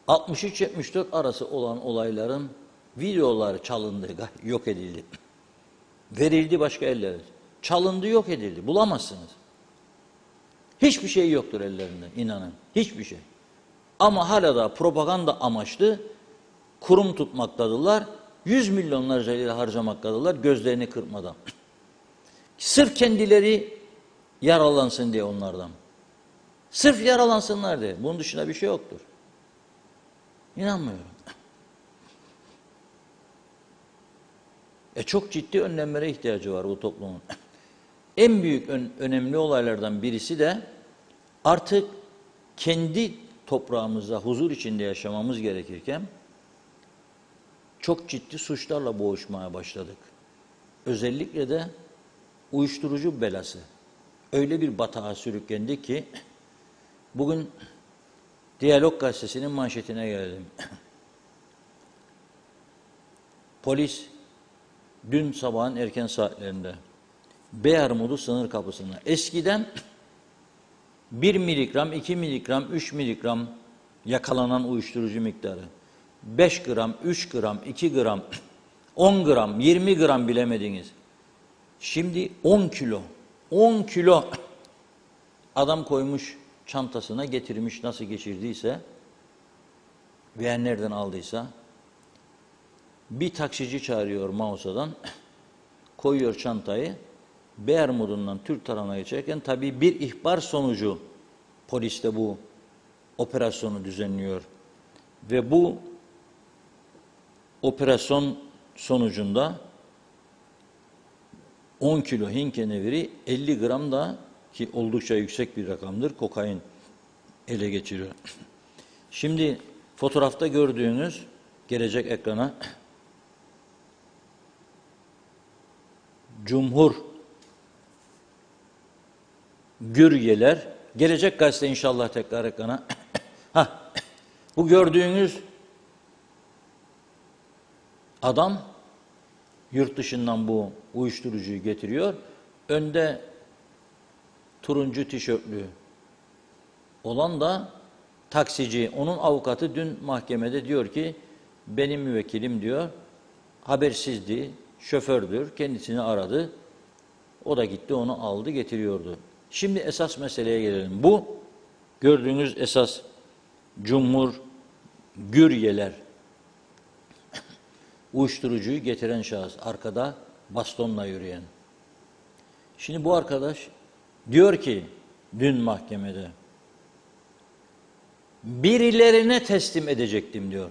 63-74 arası olan olayların videoları çalındı, yok edildi. Verildi başka ellere. Çalındı, yok edildi. Bulamazsınız. Hiçbir şey yoktur ellerinde, inanın. Hiçbir şey. Ama hala da propaganda amaçlı kurum tutmaktadırlar. 100 milyonlarca lira harcamaktadılar gözlerini kırpmadan. Sırf kendileri yaralansın diye onlardan. Sırf yaralansınlar diye. Bunun dışında bir şey yoktur. İnanmıyorum. Çok ciddi önlemlere ihtiyacı var bu toplumun. En büyük önemli olaylardan birisi de artık kendi toprağımızda huzur içinde yaşamamız gerekirken çok ciddi suçlarla boğuşmaya başladık. Özellikle de uyuşturucu belası. Öyle bir batağa sürüklendik ki bugün Diyalog Gazetesi'nin manşetine geldim. Polis dün sabahın erken saatlerinde Beyarmudu sınır kapısında. Eskiden 1 miligram, 2 miligram, 3 miligram yakalanan uyuşturucu miktarı. 5 gram, 3 gram, 2 gram, 10 gram, 20 gram bilemediniz. Şimdi 10 kilo. 10 kilo adam koymuş çantasına, getirmiş nasıl geçirdiyse veya nereden aldıysa. Bir taksici çağırıyor Mausa'dan, koyuyor çantayı, Beyarmudun'dan Türk tarafına geçerken tabii bir ihbar sonucu polis de bu operasyonu düzenliyor. Ve bu operasyon sonucunda 10 kilo hinkeneviri, 50 gram da ki oldukça yüksek bir rakamdır. Kokain ele geçiriyor. Şimdi fotoğrafta gördüğünüz gelecek ekrana Cumhur Güryeler gelecek gazete inşallah tekrar ekrana. Bu gördüğünüz adam yurt dışından bu uyuşturucuyu getiriyor. Önde turuncu tişörtlü olan da taksici, onun avukatı dün mahkemede diyor ki benim müvekkilim diyor habersizdi, şofördür, kendisini aradı. O da gitti onu aldı getiriyordu. Şimdi esas meseleye gelelim. Bu gördüğünüz esas Cumhur Güryeler uyuşturucuyu getiren şahıs, arkada bastonla yürüyen. Şimdi bu arkadaş diyor ki dün mahkemede birilerine teslim edecektim diyor.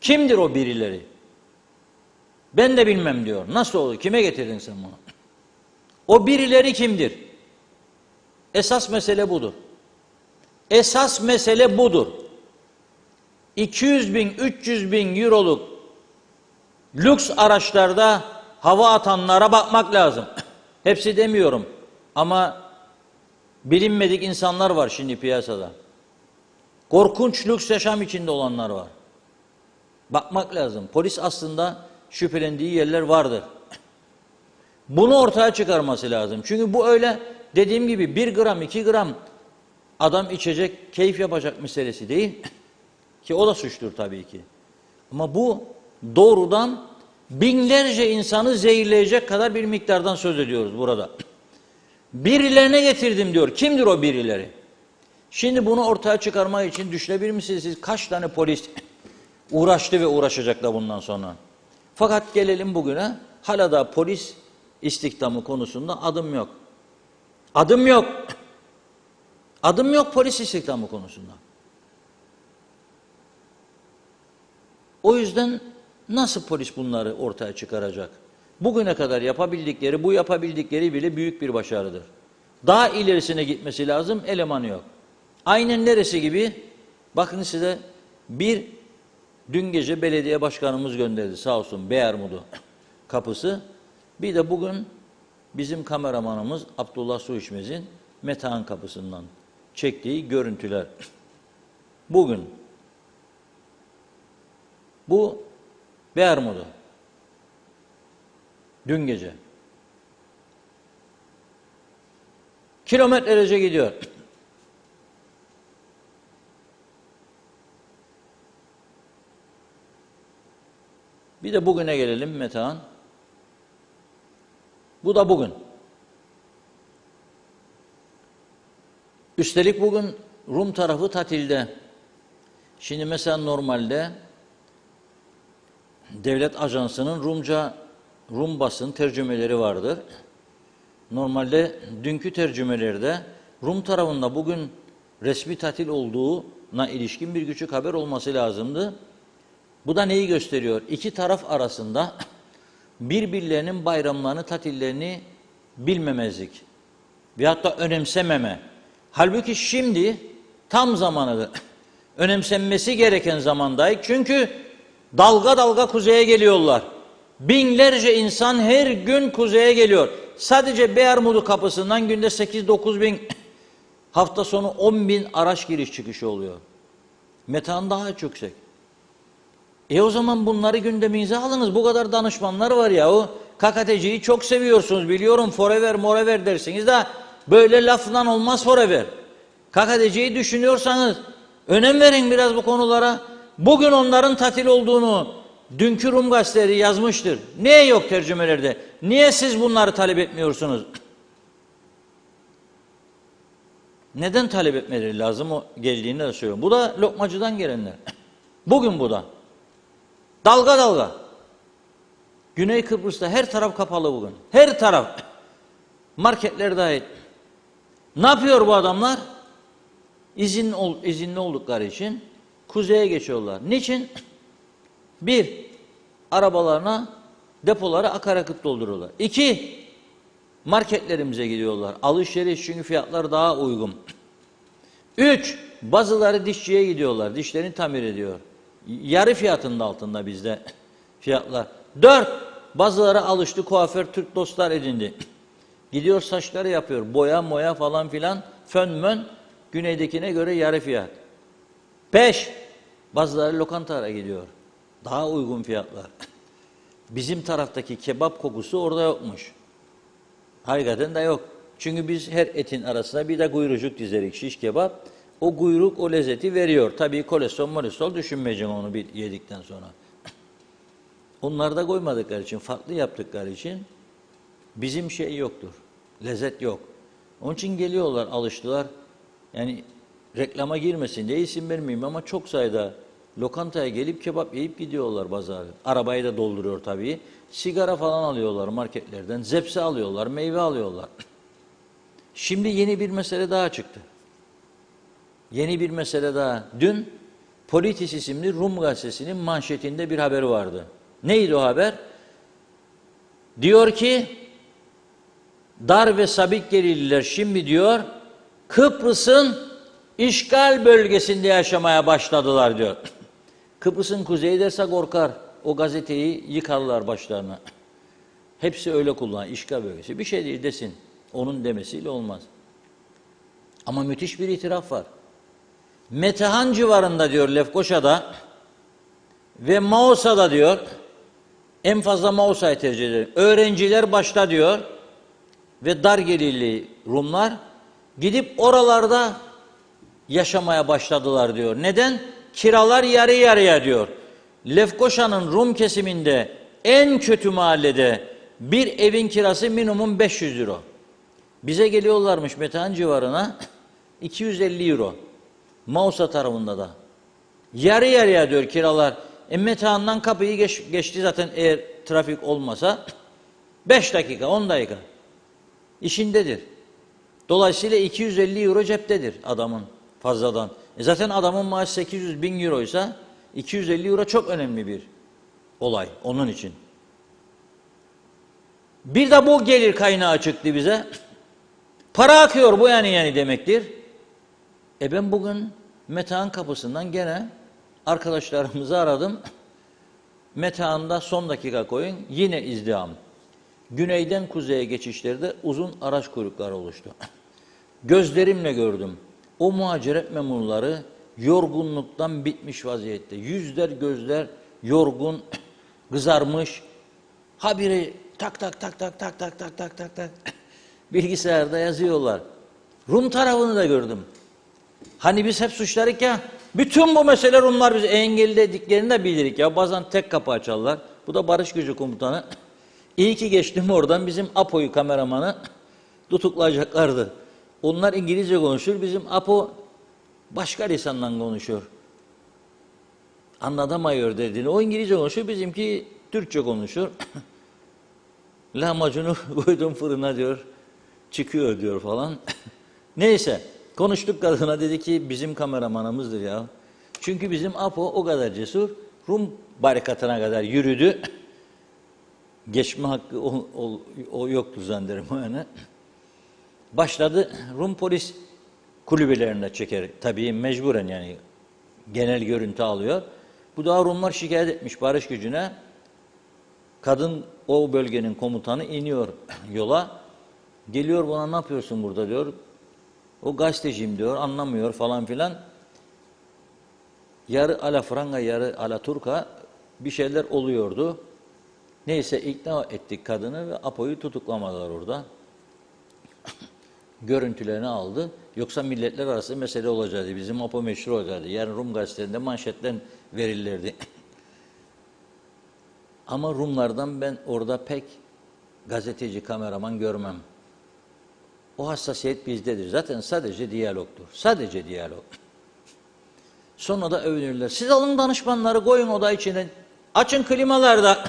Kimdir o birileri? Ben de bilmem diyor. Nasıl oldu? Kime getirdin sen bunu? O birileri kimdir? Esas mesele budur. Esas mesele budur. 200 bin, 300 bin euroluk lüks araçlarda hava atanlara bakmak lazım. Hepsi demiyorum. Ama bilinmedik insanlar var şimdi piyasada. Korkunç lüks yaşam içinde olanlar var. Bakmak lazım. Polis aslında şüphelendiği yerler vardır. Bunu ortaya çıkarması lazım. Çünkü bu öyle dediğim gibi 1 gram 2 gram adam içecek, keyif yapacak meselesi değil. Ki o da suçtur tabii ki. Ama bu doğrudan binlerce insanı zehirleyecek kadar bir miktardan söz ediyoruz burada. Birilerine getirdim diyor. Kimdir o birileri? Şimdi bunu ortaya çıkarmak için düşünebilir misiniz siz kaç tane polis uğraştı ve uğraşacak da bundan sonra? Fakat gelelim bugüne. Hala da polis istihdamı konusunda adım yok. Adım yok. Adım yok polis istihdamı konusunda. O yüzden nasıl polis bunları ortaya çıkaracak? Bugüne kadar yapabildikleri, bu yapabildikleri bile büyük bir başarıdır. Daha ilerisine gitmesi lazım, elemanı yok. Aynen neresi gibi? Bakın size dün gece belediye başkanımız gönderdi sağ olsun Beyermudu kapısı. Bir de bugün bizim kameramanımız Abdullah Suişmez'in Metehan kapısından çektiği görüntüler. Bugün bu Beyermudu. Dün gece. Kilometrelerce gidiyor. Bir de bugüne gelelim Metehan. Bu da bugün. Üstelik bugün Rum tarafı tatilde. Şimdi mesela normalde devlet ajansının Rum basın tercümeleri vardır. Normalde dünkü tercümelerde Rum tarafında bugün resmi tatil olduğuna ilişkin bir küçük haber olması lazımdı. Bu da neyi gösteriyor? İki taraf arasında birbirlerinin bayramlarını, tatillerini bilmemezlik veyahut da önemsememe. Halbuki şimdi tam zamanıdır. Önemsenmesi gereken zamandayız. Çünkü dalga dalga kuzeye geliyorlar. Binlerce insan her gün kuzeye geliyor. Sadece Beyermudu kapısından günde 8-9 bin, hafta sonu 10 bin araç giriş çıkışı oluyor. Metan daha çok yüksek. O zaman bunları gündeminize alınız. Bu kadar danışmanlar var yahu. KKTC'yi çok seviyorsunuz biliyorum. Forever morever dersiniz de böyle lafla olmaz forever. KKTC'yi düşünüyorsanız önem verin biraz bu konulara. Bugün onların tatil olduğunu dünkü Rum gazeteleri yazmıştır. Niye yok tercümelerde? Niye siz bunları talep etmiyorsunuz? Neden talep etmeleri lazım? O geldiğinde de söylüyorum. Bu da lokmacıdan gelenler. Bugün bu da. Dalga dalga. Güney Kıbrıs'ta her taraf kapalı bugün. Her taraf. Marketler dahil. Ne yapıyor bu adamlar? İzinli oldukları için kuzeye geçiyorlar. Niçin? Bir, arabalarına, depolara akaryakıt dolduruyorlar. İki, marketlerimize gidiyorlar. Alışveriş, çünkü fiyatlar daha uygun. 3. Bazıları dişçiye gidiyorlar. Dişlerini tamir ediyor. Yarı fiyatının altında bizde fiyatlar. 4. Bazıları alıştı, kuaför, Türk dostlar edindi. Gidiyor saçları yapıyor. Boya moya falan filan. Fön mön. Güneydekine göre yarı fiyat. 5. Bazıları lokantalara gidiyor. Daha uygun fiyatlar. Bizim taraftaki kebap kokusu orada yokmuş. Hakikaten de yok. Çünkü biz her etin arasına bir de kuyrucuk dizerik, şiş kebap. O kuyruk o lezzeti veriyor. Tabii kolesterol düşünmeyeceğim onu bir yedikten sonra. Onları da koymadıkları için, farklı yaptıkları için bizim şey yoktur. Lezzet yok. Onun için geliyorlar, alıştılar. Yani reklama girmesin diye isim vermeyeyim ama çok sayıda lokantaya gelip kebap yiyip gidiyorlar bazıları. Arabayı da dolduruyor tabii. Sigara falan alıyorlar marketlerden. Zepse alıyorlar, meyve alıyorlar. Şimdi yeni bir mesele daha çıktı. Yeni bir mesele daha. Dün Politis isimli Rum gazetesinin manşetinde bir haber vardı. Neydi o haber? Diyor ki, dar ve sabit gerililer şimdi diyor, Kıbrıs'ın işgal bölgesinde yaşamaya başladılar diyor. Kıbrıs'ın kuzeyi derse korkar. O gazeteyi yıkarlar başlarına. Hepsi öyle kullanır. İşgal bölgesi. Bir şey değil desin. Onun demesiyle olmaz. Ama müthiş bir itiraf var. Metehan civarında diyor Lefkoşa'da ve Mausa'da diyor, en fazla Mausa'yı tercih ederim. Öğrenciler başta diyor ve dar gelirli Rumlar gidip oralarda yaşamaya başladılar diyor. Neden? Kiralar yarı yarıya diyor. Lefkoşa'nın Rum kesiminde en kötü mahallede bir evin kirası minimum 500 euro. Bize geliyorlarmış Metehan civarına 250 euro. Mausa tarafında da. Yarı yarıya diyor kiralar. Metehan'dan kapıyı geçti zaten eğer trafik olmasa 5 dakika 10 dakika işindedir. Dolayısıyla 250 euro ceptedir adamın fazladan. Zaten adamın maaşı 800 bin euroysa 250 euro çok önemli bir olay onun için. Bir de bu gelir kaynağı çıktı bize. Para akıyor bu yani demektir. Ben bugün Metehan kapısından gene arkadaşlarımızı aradım. Metehan'da son dakika koyun yine izdiham. Güneyden kuzeye geçişlerde uzun araç kuyrukları oluştu. Gözlerimle gördüm. O muhaciret memurları yorgunluktan bitmiş vaziyette. Yüzler gözler yorgun, kızarmış. Habire tak tak tak tak tak tak tak tak tak tak bilgisayarda yazıyorlar. Rum tarafını da gördüm. Hani biz hep suçlarık ya, bütün bu mesele Rumlar bizi engellediklerini de bilirik ya. Bazen tek kapı açarlar. Bu da Barış Gücü Komutanı. İyi ki geçtim oradan, bizim Apo'yu kameramanı tutuklayacaklardı. Onlar İngilizce konuşur, bizim Apo başka lisandan konuşuyor. Anlatamıyor dediğini. O İngilizce konuşuyor, bizimki Türkçe konuşuyor. Lahmacunu koydum fırına diyor, çıkıyor diyor falan. Neyse, konuştuk kadına, dedi ki bizim kameramanımızdır ya. Çünkü bizim Apo o kadar cesur, Rum barikatına kadar yürüdü. Geçme hakkı o yoktu zannederim yani. Başladı Rum polis kulübelerinde çeker. Tabii mecburen yani genel görüntü alıyor. Bu da Rumlar şikayet etmiş barış gücüne. Kadın o bölgenin komutanı iniyor yola. Geliyor bana, ne yapıyorsun burada diyor. O gazeteciyim diyor, anlamıyor falan filan. Yarı alafranga yarı alaturka bir şeyler oluyordu. Neyse ikna ettik kadını ve Apo'yu tutuklamadılar orada. Görüntülerini aldı. Yoksa milletler arası mesele olacaktı. Bizim Apo meşhur olacaktı. Yani Rum gazetelerinde manşetten verilirdi. Ama Rumlardan ben orada pek gazeteci, kameraman görmem. O hassasiyet bizdedir. Zaten sadece diyalogtur. Sadece diyalog. Sonra da övünürler. Siz alın danışmanları koyun oda içine. Açın klimalarda.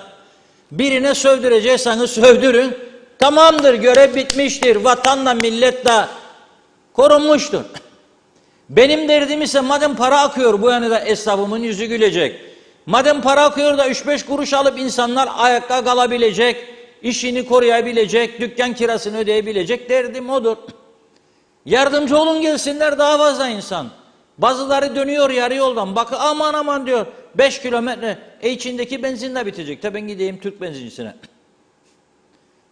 Birine sövdürecekseniz sövdürün. Tamamdır, görev bitmiştir. Vatanla milletle korunmuştur. Benim derdim ise madem para akıyor bu yana da esnafımın yüzü gülecek. Madem para akıyor da 3-5 kuruş alıp insanlar ayakta kalabilecek. işini koruyabilecek, dükkan kirasını ödeyebilecek, derdim odur. Yardımcı olun gelsinler daha fazla insan. Bazıları dönüyor yarı yoldan. Bakın aman aman diyor 5 kilometre. İçindeki benzin de bitecek. Tabi ben gideyim Türk benzincisine.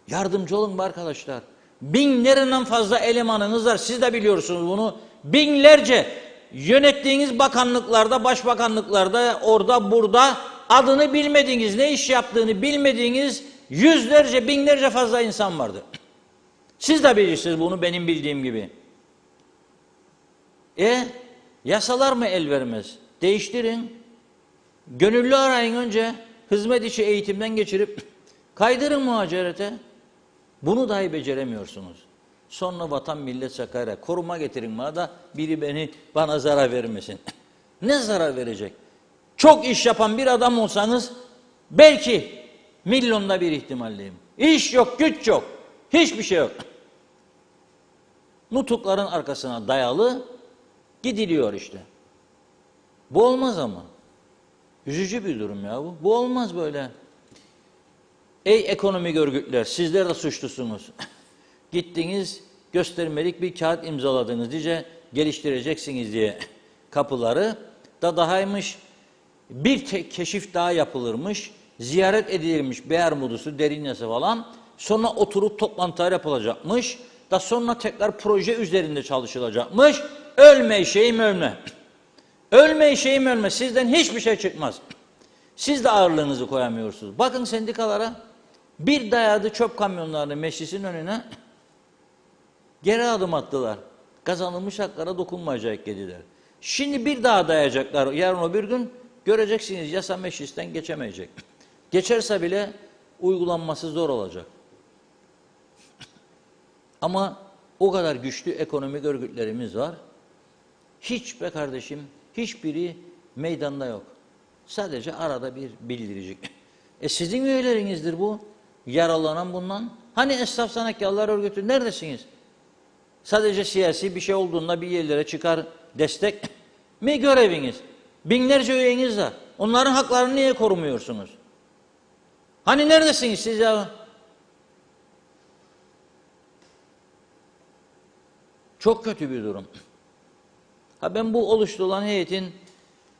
Yardımcı olun arkadaşlar. Binlerinden fazla elemanınız var. Siz de biliyorsunuz bunu. Binlerce yönettiğiniz bakanlıklarda, başbakanlıklarda, orada burada adını bilmediğiniz, ne iş yaptığını bilmediğiniz yüzlerce, binlerce fazla insan vardı. Siz de bilirsiniz bunu benim bildiğim gibi. Yasalar mı el vermez? Değiştirin. Gönüllü arayın önce. Hizmet içi eğitimden geçirip kaydırın muhacirete. Bunu dahi beceremiyorsunuz. Sonra vatan millet sakarya. Koruma getirin bana da biri bana zarar vermesin. Ne zarar verecek? Çok iş yapan bir adam olsanız belki milyonda bir ihtimalliyim. İş yok, güç yok. Hiçbir şey yok. Nutukların arkasına dayalı gidiliyor işte. Bu olmaz ama. Üzücü bir durum ya bu. Bu olmaz böyle. Ey ekonomik örgütler, sizler de suçlusunuz. Gittiniz, göstermelik bir kağıt imzaladınız diye geliştireceksiniz diye kapıları da dahaymış. Bir keşif daha yapılırmış, ziyaret edilirmiş Beyermudusu, Derinyası falan. Sonra oturup toplantılar yapılacakmış. Da sonra tekrar proje üzerinde çalışılacakmış. Ölme şeyim ölme. Ölme şeyim ölme. Sizden hiçbir şey çıkmaz. Siz de ağırlığınızı koyamıyorsunuz. Bakın sendikalara bir dayadı çöp kamyonlarını meclisin önüne geri adım attılar. Kazanılmış haklara dokunmayacak dediler. Şimdi bir daha dayayacaklar. Yarın o bir gün göreceksiniz yasa meclisten geçemeyecek. Geçerse bile uygulanması zor olacak. Ama o kadar güçlü ekonomik örgütlerimiz var. Hiç be kardeşim, hiçbiri meydanda yok. Sadece arada bir bildirecek. Sizin üyelerinizdir bu. Yaralanan bundan. Hani Esnaf Sanatkarlar Örgütü neredesiniz? Sadece siyasi bir şey olduğunda bir yerlere çıkar destek mi göreviniz? Binlerce üyeniz var. Onların haklarını niye korumuyorsunuz? Hani neredesiniz siz ya? Çok kötü bir durum. Ben bu oluşturulan heyetin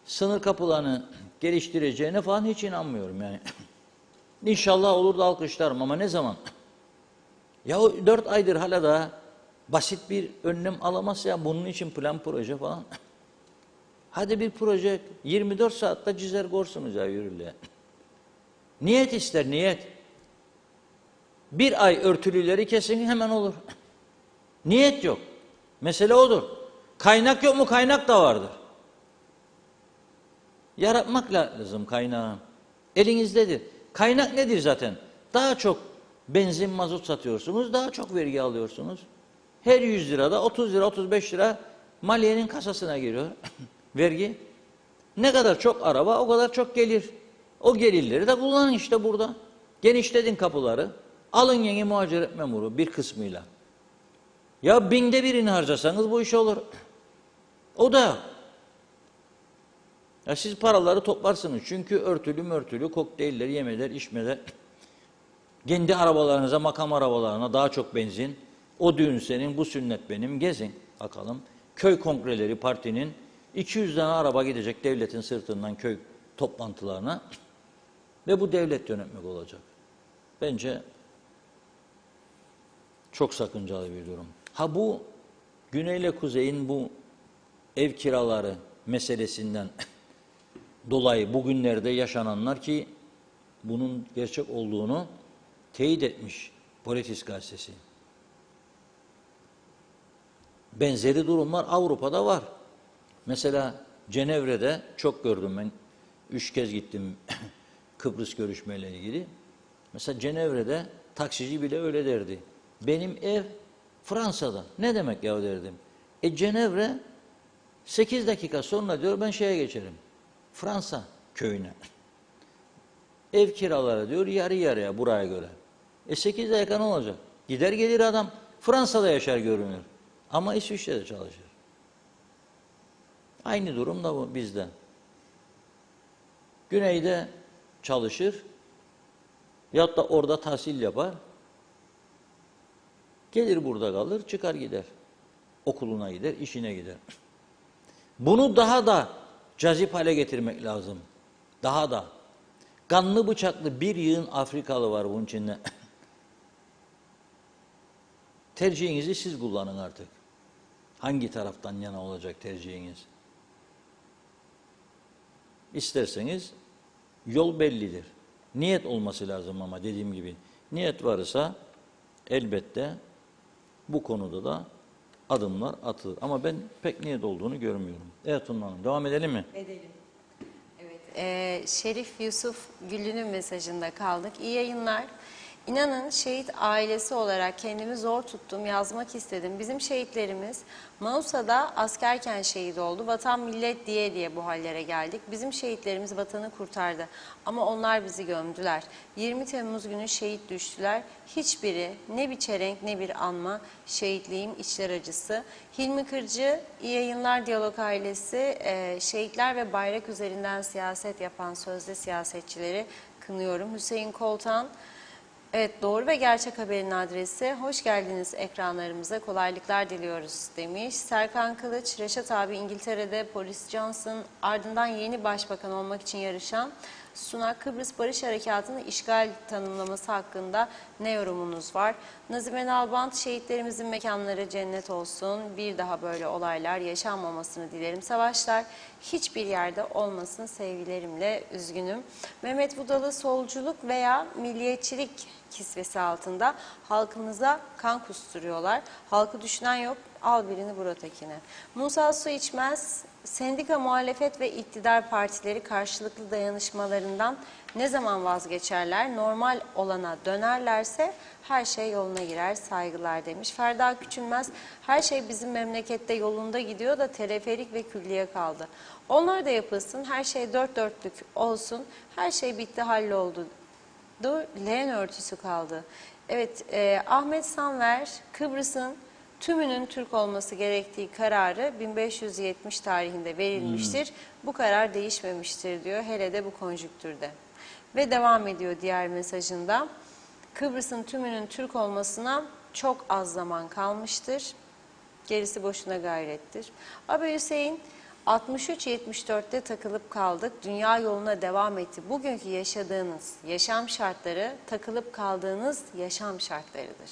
sınır kapılarını geliştireceğine falan hiç inanmıyorum yani. İnşallah olur da alkışlarım ama ne zaman? Ya 4 aydır hala da basit bir önlem alamaz ya bunun için plan proje falan. Hadi bir proje 24 saatte cizer korsunuz ya yürürlüğe. Niyet ister niyet. Bir ay örtülüleri kesin hemen olur. Niyet yok. Mesele odur. Kaynak yok mu? Kaynak da vardır. Yaratmak lazım kaynağı. Elinizdedir. Kaynak nedir zaten? Daha çok benzin, mazot satıyorsunuz, daha çok vergi alıyorsunuz. Her 100 lirada 30 lira, 35 lira maliyenin kasasına giriyor vergi. Ne kadar çok araba o kadar çok gelir. O gelirleri de kullanın işte burada. Genişletin kapıları. Alın yeni muhaciret memuru bir kısmıyla. Ya 1000'de birini harcasanız bu iş olur. O da. Ya siz paraları toplarsınız. Çünkü örtülü kokteyller, yemeler, içmeler. Kendi arabalarınıza, makam arabalarına daha çok benzin. O düğün senin, bu sünnet benim. Gezin bakalım. Köy kongreleri partinin 200 tane araba gidecek devletin sırtından köy toplantılarına. Ve bu devlet yönetmek olacak. Bence çok sakıncalı bir durum. Bu Güney ile Kuzey'in bu ev kiraları meselesinden dolayı bugünlerde yaşananlar ki bunun gerçek olduğunu teyit etmiş Politis gazetesi. Benzeri durumlar Avrupa'da var. Mesela Cenevre'de çok gördüm ben. 3 kez gittim Kıbrıs görüşmeyle ilgili. Mesela Cenevre'de taksici bile öyle derdi. Benim ev Fransa'da. Ne demek ya derdim. Cenevre 8 dakika sonra diyor ben şeye geçerim. Fransa köyüne. Ev kiraları diyor yarı yarıya buraya göre. 8 dakika ne olacak? Gider gelir adam Fransa'da yaşar görünür. Ama İsviçre'de çalışır. Aynı durum da bu bizde. Güneyde çalışır. Ya da orada tahsil yapar. Gelir burada kalır, çıkar gider. Okuluna gider, işine gider. Bunu daha da cazip hale getirmek lazım. Daha da. Kanlı bıçaklı bir yığın Afrikalı var bunun içinde. Tercihinizi siz kullanın artık. Hangi taraftan yana olacak tercihiniz? İsterseniz yol bellidir. Niyet olması lazım ama dediğim gibi. Niyet varsa elbette bu konuda da adımlar atılır. Ama ben pek niyet olduğunu görmüyorum. Evet Tunla Hanım, devam edelim mi? Edelim. Evet, Şerif Yusuf Güllü'nün mesajında kaldık. İyi yayınlar. İnanın şehit ailesi olarak kendimi zor tuttum, yazmak istedim. Bizim şehitlerimiz Mausa'da askerken şehit oldu. Vatan millet diye diye bu hallere geldik. Bizim şehitlerimiz vatanı kurtardı. Ama onlar bizi gömdüler. 20 Temmuz günü şehit düştüler. Hiçbiri ne bir çelenk ne bir anma, şehitliğim içler acısı. Hilmi Kırcı, iyi yayınlar Diyalog ailesi, şehitler ve bayrak üzerinden siyaset yapan sözde siyasetçileri kınıyorum. Hüseyin Koltan, evet, doğru ve gerçek haberin adresi. Hoş geldiniz ekranlarımıza. Kolaylıklar diliyoruz demiş. Serkan Kılıç, Reşat abi İngiltere'de Boris Johnson, ardından yeni başbakan olmak için yarışan Sunak, Kıbrıs Barış Harekatı'nı işgal tanımlaması hakkında ne yorumunuz var? Nazime Nalbant, şehitlerimizin mekanları cennet olsun. Bir daha böyle olaylar yaşanmamasını dilerim. Savaşlar hiçbir yerde olmasın, sevgilerimle üzgünüm. Mehmet Vudalı, solculuk veya milliyetçilik kisvesi altında halkımıza kan kusturuyorlar. Halkı düşünen yok, al birini vur ötekine. Musa Su İçmez, sendika, muhalefet ve iktidar partileri karşılıklı dayanışmalarından ne zaman vazgeçerler? Normal olana dönerlerse her şey yoluna girer, saygılar demiş. Ferda Küçülmez, her şey bizim memlekette yolunda gidiyor da teleferik ve külliye kaldı. Onlar da yapılsın, her şey dört dörtlük olsun, her şey bitti, halloldu. Leğen örtüsü kaldı. Evet, Ahmet Sanver, Kıbrıs'ın tümünün Türk olması gerektiği kararı 1570 tarihinde verilmiştir. Bu karar değişmemiştir diyor, hele de bu konjüktürde. Ve devam ediyor diğer mesajında. Kıbrıs'ın tümünün Türk olmasına çok az zaman kalmıştır. Gerisi boşuna gayrettir. Abi Hüseyin, 63-74'te takılıp kaldık. Dünya yoluna devam etti. Bugünkü yaşadığınız yaşam şartları takılıp kaldığınız yaşam şartlarıdır.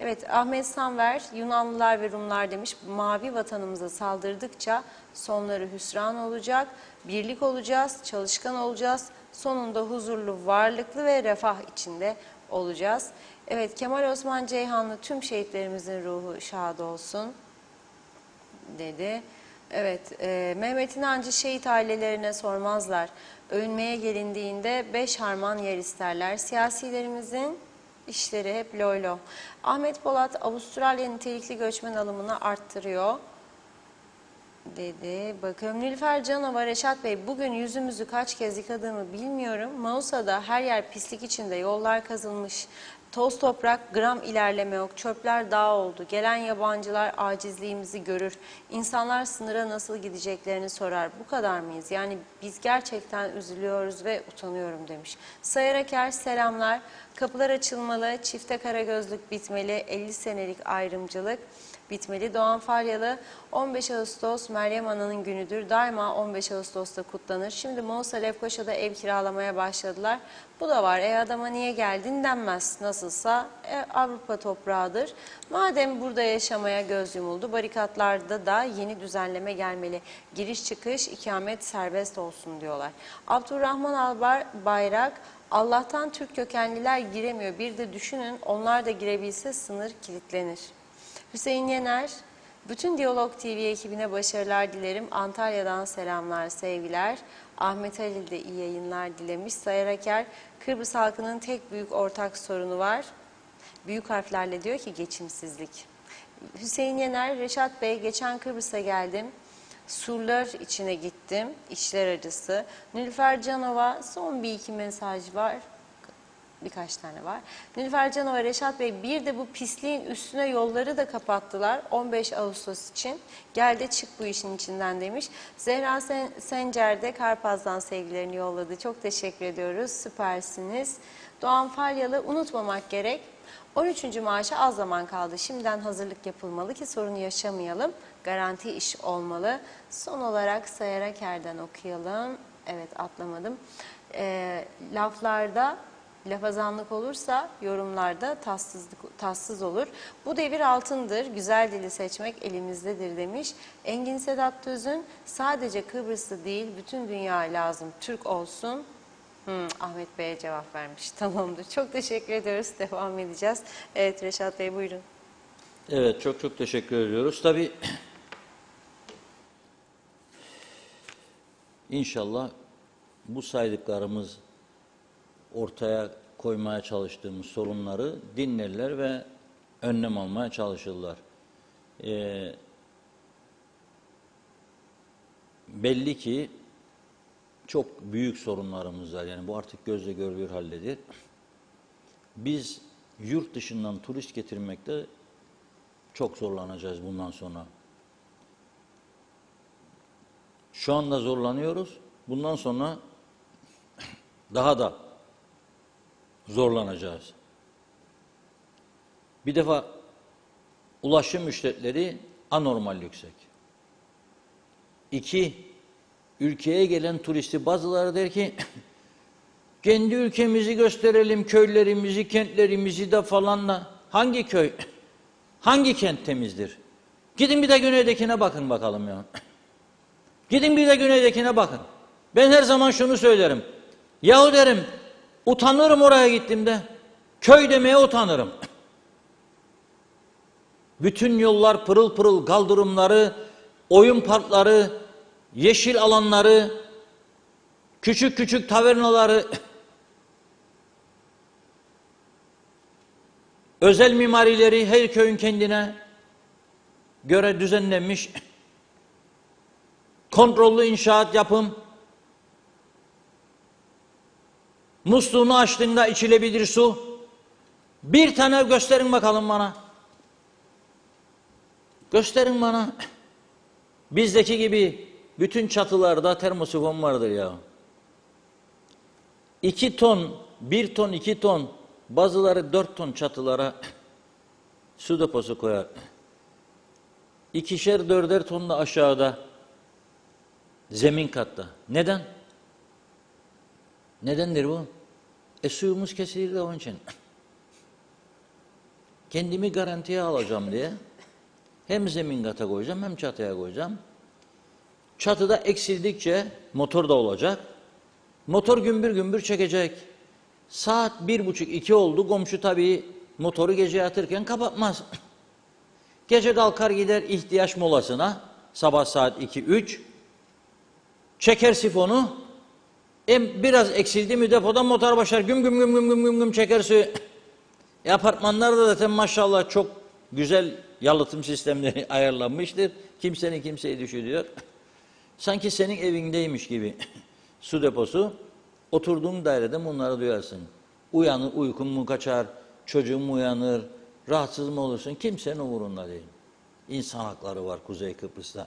Evet, Ahmet Sanver, Yunanlılar ve Rumlar demiş, mavi vatanımıza saldırdıkça sonları hüsran olacak, birlik olacağız, çalışkan olacağız, sonunda huzurlu, varlıklı ve refah içinde olacağız. Evet, Kemal Osman Ceyhanlı, tüm şehitlerimizin ruhu şad olsun dedi. Evet, Mehmet İnancı, şehit ailelerine sormazlar. Övünmeye gelindiğinde 5 harman yer isterler. Siyasilerimizin işleri hep loylo. Ahmet Polat, Avustralya nitelikli göçmen alımını arttırıyor dedi. Bakın Nilüfer Canova, Reşat Bey, bugün yüzümüzü kaç kez yıkadığımı bilmiyorum. Mausa'da her yer pislik içinde, yollar kazılmış. Toz toprak, gram ilerleme yok. Çöpler dağ oldu. Gelen yabancılar acizliğimizi görür. İnsanlar sınıra nasıl gideceklerini sorar. Bu kadar mıyız? Yani biz gerçekten üzülüyoruz ve utanıyorum demiş. Sayar Aker, selamlar. Kapılar açılmalı, çifte karagözlük bitmeli, 50 senelik ayrımcılık bitmeli. Doğan Falyalı, 15 Ağustos Meryem Ana'nın günüdür. Daima 15 Ağustos'ta kutlanır. Şimdi Mausa Lefkoşa'da ev kiralamaya başladılar. Bu da var. Adama niye geldin denmez. Nasılsa Avrupa toprağıdır. Madem burada yaşamaya göz yumuldu, barikatlarda da yeni düzenleme gelmeli. Giriş çıkış, ikamet serbest olsun diyorlar. Abdurrahman Albayrak, Allah'tan Türk kökenliler giremiyor. Bir de düşünün, onlar da girebilse sınır kilitlenir. Hüseyin Yener, bütün Diyalog TV ekibine başarılar dilerim. Antalya'dan selamlar, sevgiler. Ahmet Halil de iyi yayınlar dilemiş. Sayar Aker, Kıbrıs halkının tek büyük ortak sorunu var. Büyük harflerle diyor ki geçimsizlik. Hüseyin Yener, Reşat Bey, geçen Kıbrıs'a geldim. Surlar içine gittim. İçler acısı. Nilüfer Canova, son bir iki mesaj var. birkaç tane var. Nilüfer Canova ve Reşat Bey bir de bu pisliğin üstüne yolları da kapattılar 15 Ağustos için. Gel de çık bu işin içinden demiş. Zehra Sencer de Karpaz'dan sevgilerini yolladı. Çok teşekkür ediyoruz. Süpersiniz. Doğan Falyalı unutmamak gerek. 13. maaşa az zaman kaldı. Şimdiden hazırlık yapılmalı ki sorun yaşamayalım. Garanti iş olmalı. Son olarak Sayarak Er'den okuyalım. Evet, atlamadım. Laflarda lafazanlık olursa yorumlarda tatsız olur. Bu devir altındır. Güzel dili seçmek elimizdedir demiş. Engin Sedat Tözün sadece Kıbrıslı değil bütün dünya lazım. Türk olsun. Ahmet Bey'e cevap vermiş. Tamamdır. Çok teşekkür ediyoruz. Devam edeceğiz. Evet Reşat Bey buyurun. Evet, çok çok teşekkür ediyoruz. Tabii inşallah bu saydıklarımız ortaya koymaya çalıştığımız sorunları dinlerler ve önlem almaya çalışırlar. Belli ki çok büyük sorunlarımız var. Yani bu artık gözle görülür haldedir. Biz yurt dışından turist getirmekte çok zorlanacağız bundan sonra. Şu anda zorlanıyoruz. Bundan sonra daha da zorlanacağız. Bir defa ulaşım ücretleri anormal yüksek. İki, ülkeye gelen turisti bazıları der ki kendi ülkemizi gösterelim, köylerimizi, kentlerimizi de falanla. Hangi köy, hangi kent temizdir? Gidin bir de güneydekine bakın bakalım ya. Gidin bir de güneydekine bakın. Ben her zaman şunu söylerim. Yahu derim, utanırım oraya gittiğimde. Köy demeye utanırım. Bütün yollar pırıl pırıl, kaldırımları, oyun parkları, yeşil alanları, küçük küçük tavernaları, özel mimarileri her köyün kendine göre düzenlenmiş, kontrollü inşaat yapım, musluğunu açtığında içilebilir su. Bir tane gösterin bakalım bana. Gösterin bana. Bizdeki gibi bütün çatılarda termosifon vardır ya. 2 ton, 1 ton, 2 ton, bazıları 4 ton çatılara su deposu koyar. 2'şer 4'er ton da aşağıda zemin katta. Neden? Nedendir bu? Suyumuz kesilir de onun için. Kendimi garantiye alacağım diye hem zemin kata koyacağım hem çatıya koyacağım. Çatıda eksildikçe motor da olacak. Motor gümbür gümbür çekecek. Saat 1.30-2 oldu. Komşu tabii motoru gece yatırken kapatmaz. Gece kalkar gider ihtiyaç molasına. Sabah saat 2-3. Çeker sifonu. Biraz eksildi mi depodan motor başlar. Güm güm güm güm güm güm güm çeker suyu. Apartmanlarda zaten maşallah çok güzel yalıtım sistemleri ayarlanmıştır. Kimsenin kimseyi düşürüyor. Sanki senin evindeymiş gibi su deposu. Oturduğun dairede bunları duyarsın. Uyanır, uykun mu kaçar, çocuğun mu uyanır, rahatsız mı olursun? Kimsenin umurunda değil. İnsan hakları var Kuzey Kıbrıs'ta.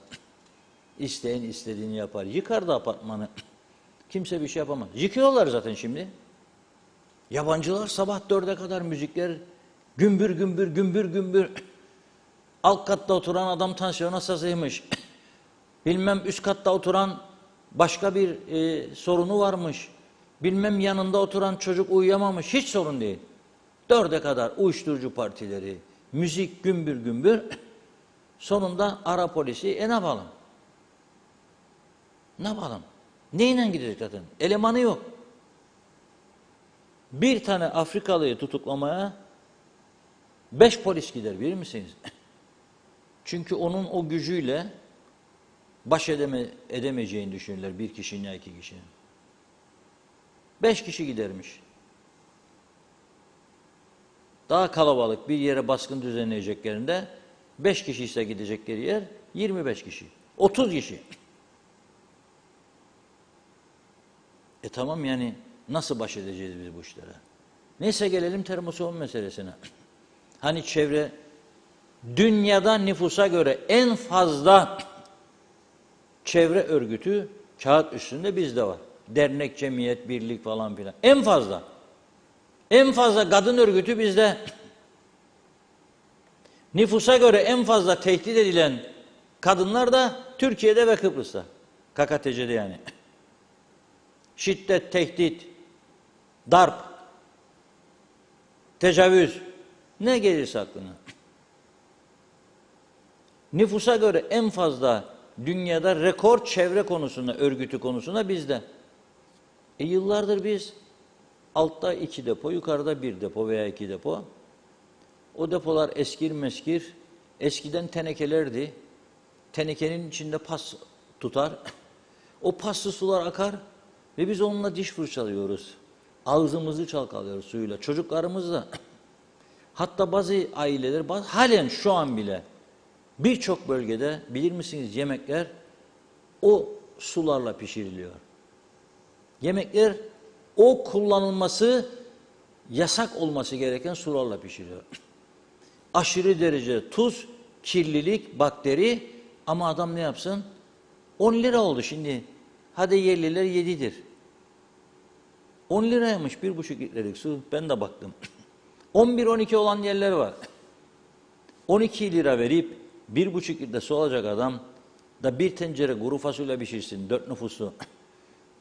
İsteyen istediğini yapar. Yıkar da apartmanı. Kimse bir şey yapamaz. Yıkıyorlar zaten şimdi. Yabancılar sabah 4'e kadar müzikler gümbür gümbür gümbür gümbür. Alt katta oturan adam tansiyon hastasıymış. Bilmem üst katta oturan başka bir sorunu varmış. Bilmem yanında oturan çocuk uyuyamamış. Hiç sorun değil. 4'e kadar uyuşturucu partileri, müzik gümbür gümbür. Sonunda ara polisi. Ne yapalım? Ne yapalım? Neyle gidecek zaten? Elemanı yok. Bir tane Afrikalıyı tutuklamaya 5 polis gider bilir misiniz? Çünkü onun o gücüyle baş edemeyeceğini düşünürler bir kişinin ya 2 kişinin. 5 kişi gidermiş. Daha kalabalık bir yere baskın düzenleyeceklerinde 5 kişi ise gidecekleri yer 25 kişi. 30 kişi. Tamam yani nasıl baş edeceğiz biz bu işlere? Neyse gelelim termosoğum meselesine. Hani çevre, dünyada nüfusa göre en fazla çevre örgütü kağıt üstünde bizde var. Dernek, cemiyet, birlik falan filan. En fazla. En fazla kadın örgütü bizde. Nüfusa göre en fazla tehdit edilen kadınlar da Türkiye'de ve Kıbrıs'ta. KKTC'de yani. Şiddet, tehdit, darp, tecavüz, ne gelirse aklına. Nüfusa göre en fazla dünyada rekor çevre konusunda, örgütü konusunda bizde. Yıllardır biz altta 2 depo, yukarıda 1 depo veya 2 depo. O depolar eskir meskir. Eskiden tenekelerdi. Tenekenin içinde pas tutar. O paslı sular akar ve biz onunla diş fırçalıyoruz. Ağzımızı çalkalıyoruz suyla. Çocuklarımız da. Hatta bazı aileler, halen şu an bile birçok bölgede bilir misiniz yemekler o sularla pişiriliyor. Yemekler o kullanılması yasak olması gereken sularla pişiriyor. Aşırı derece tuz, kirlilik, bakteri ama adam ne yapsın? 10 lira oldu şimdi. Hadi yerliler 7'dir. 10 liraymış 1,5 litrelik su. Ben de baktım. 11-12 olan yerler var. 12 lira verip 1,5 litre su alacak adam da bir tencere kuru fasulye pişirsin. 4 nüfuslu.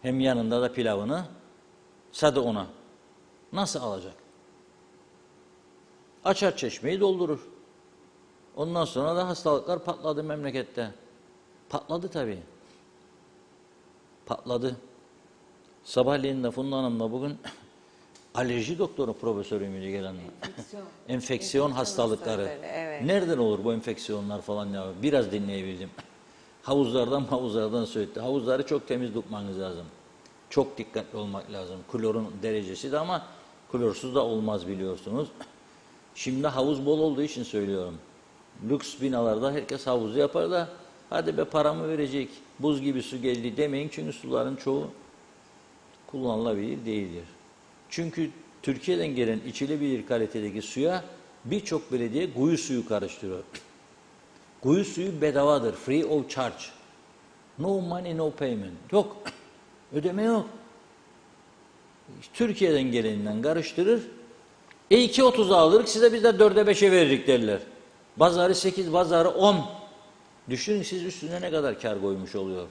Hem yanında da pilavını. Sade ona. Nasıl alacak? Açar çeşmeyi doldurur. Ondan sonra da hastalıklar patladı memlekette. Patladı tabii. Patladı. Sabahleyin de Funda Hanım'la bugün alerji doktoru profesörü müydü gelen? Enfeksiyon hastalıkları. Evet. Nereden olur bu enfeksiyonlar falan ya? Biraz dinleyebildim. Havuzlardan söyledi. Havuzları çok temiz tutmanız lazım. Çok dikkatli olmak lazım. Klorun derecesi de ama klorsuz da olmaz biliyorsunuz. Şimdi havuz bol olduğu için söylüyorum. Lüks binalarda herkes havuzu yapar da hadi be paramı verecek, buz gibi su geldi demeyin çünkü suların çoğu kullanılabilir değildir. Çünkü Türkiye'den gelen içilebilir kalitedeki suya birçok belediye kuyu suyu karıştırıyor. Kuyu suyu bedavadır, free of charge. No money, no payment. Yok, ödeme yok. Türkiye'den geleninden karıştırır. 2.30'a alırız, size biz de 4'e 5'e veririk derler. Bazarı 8, bazarı 10. Düşünün siz üstüne ne kadar kar koymuş oluyor.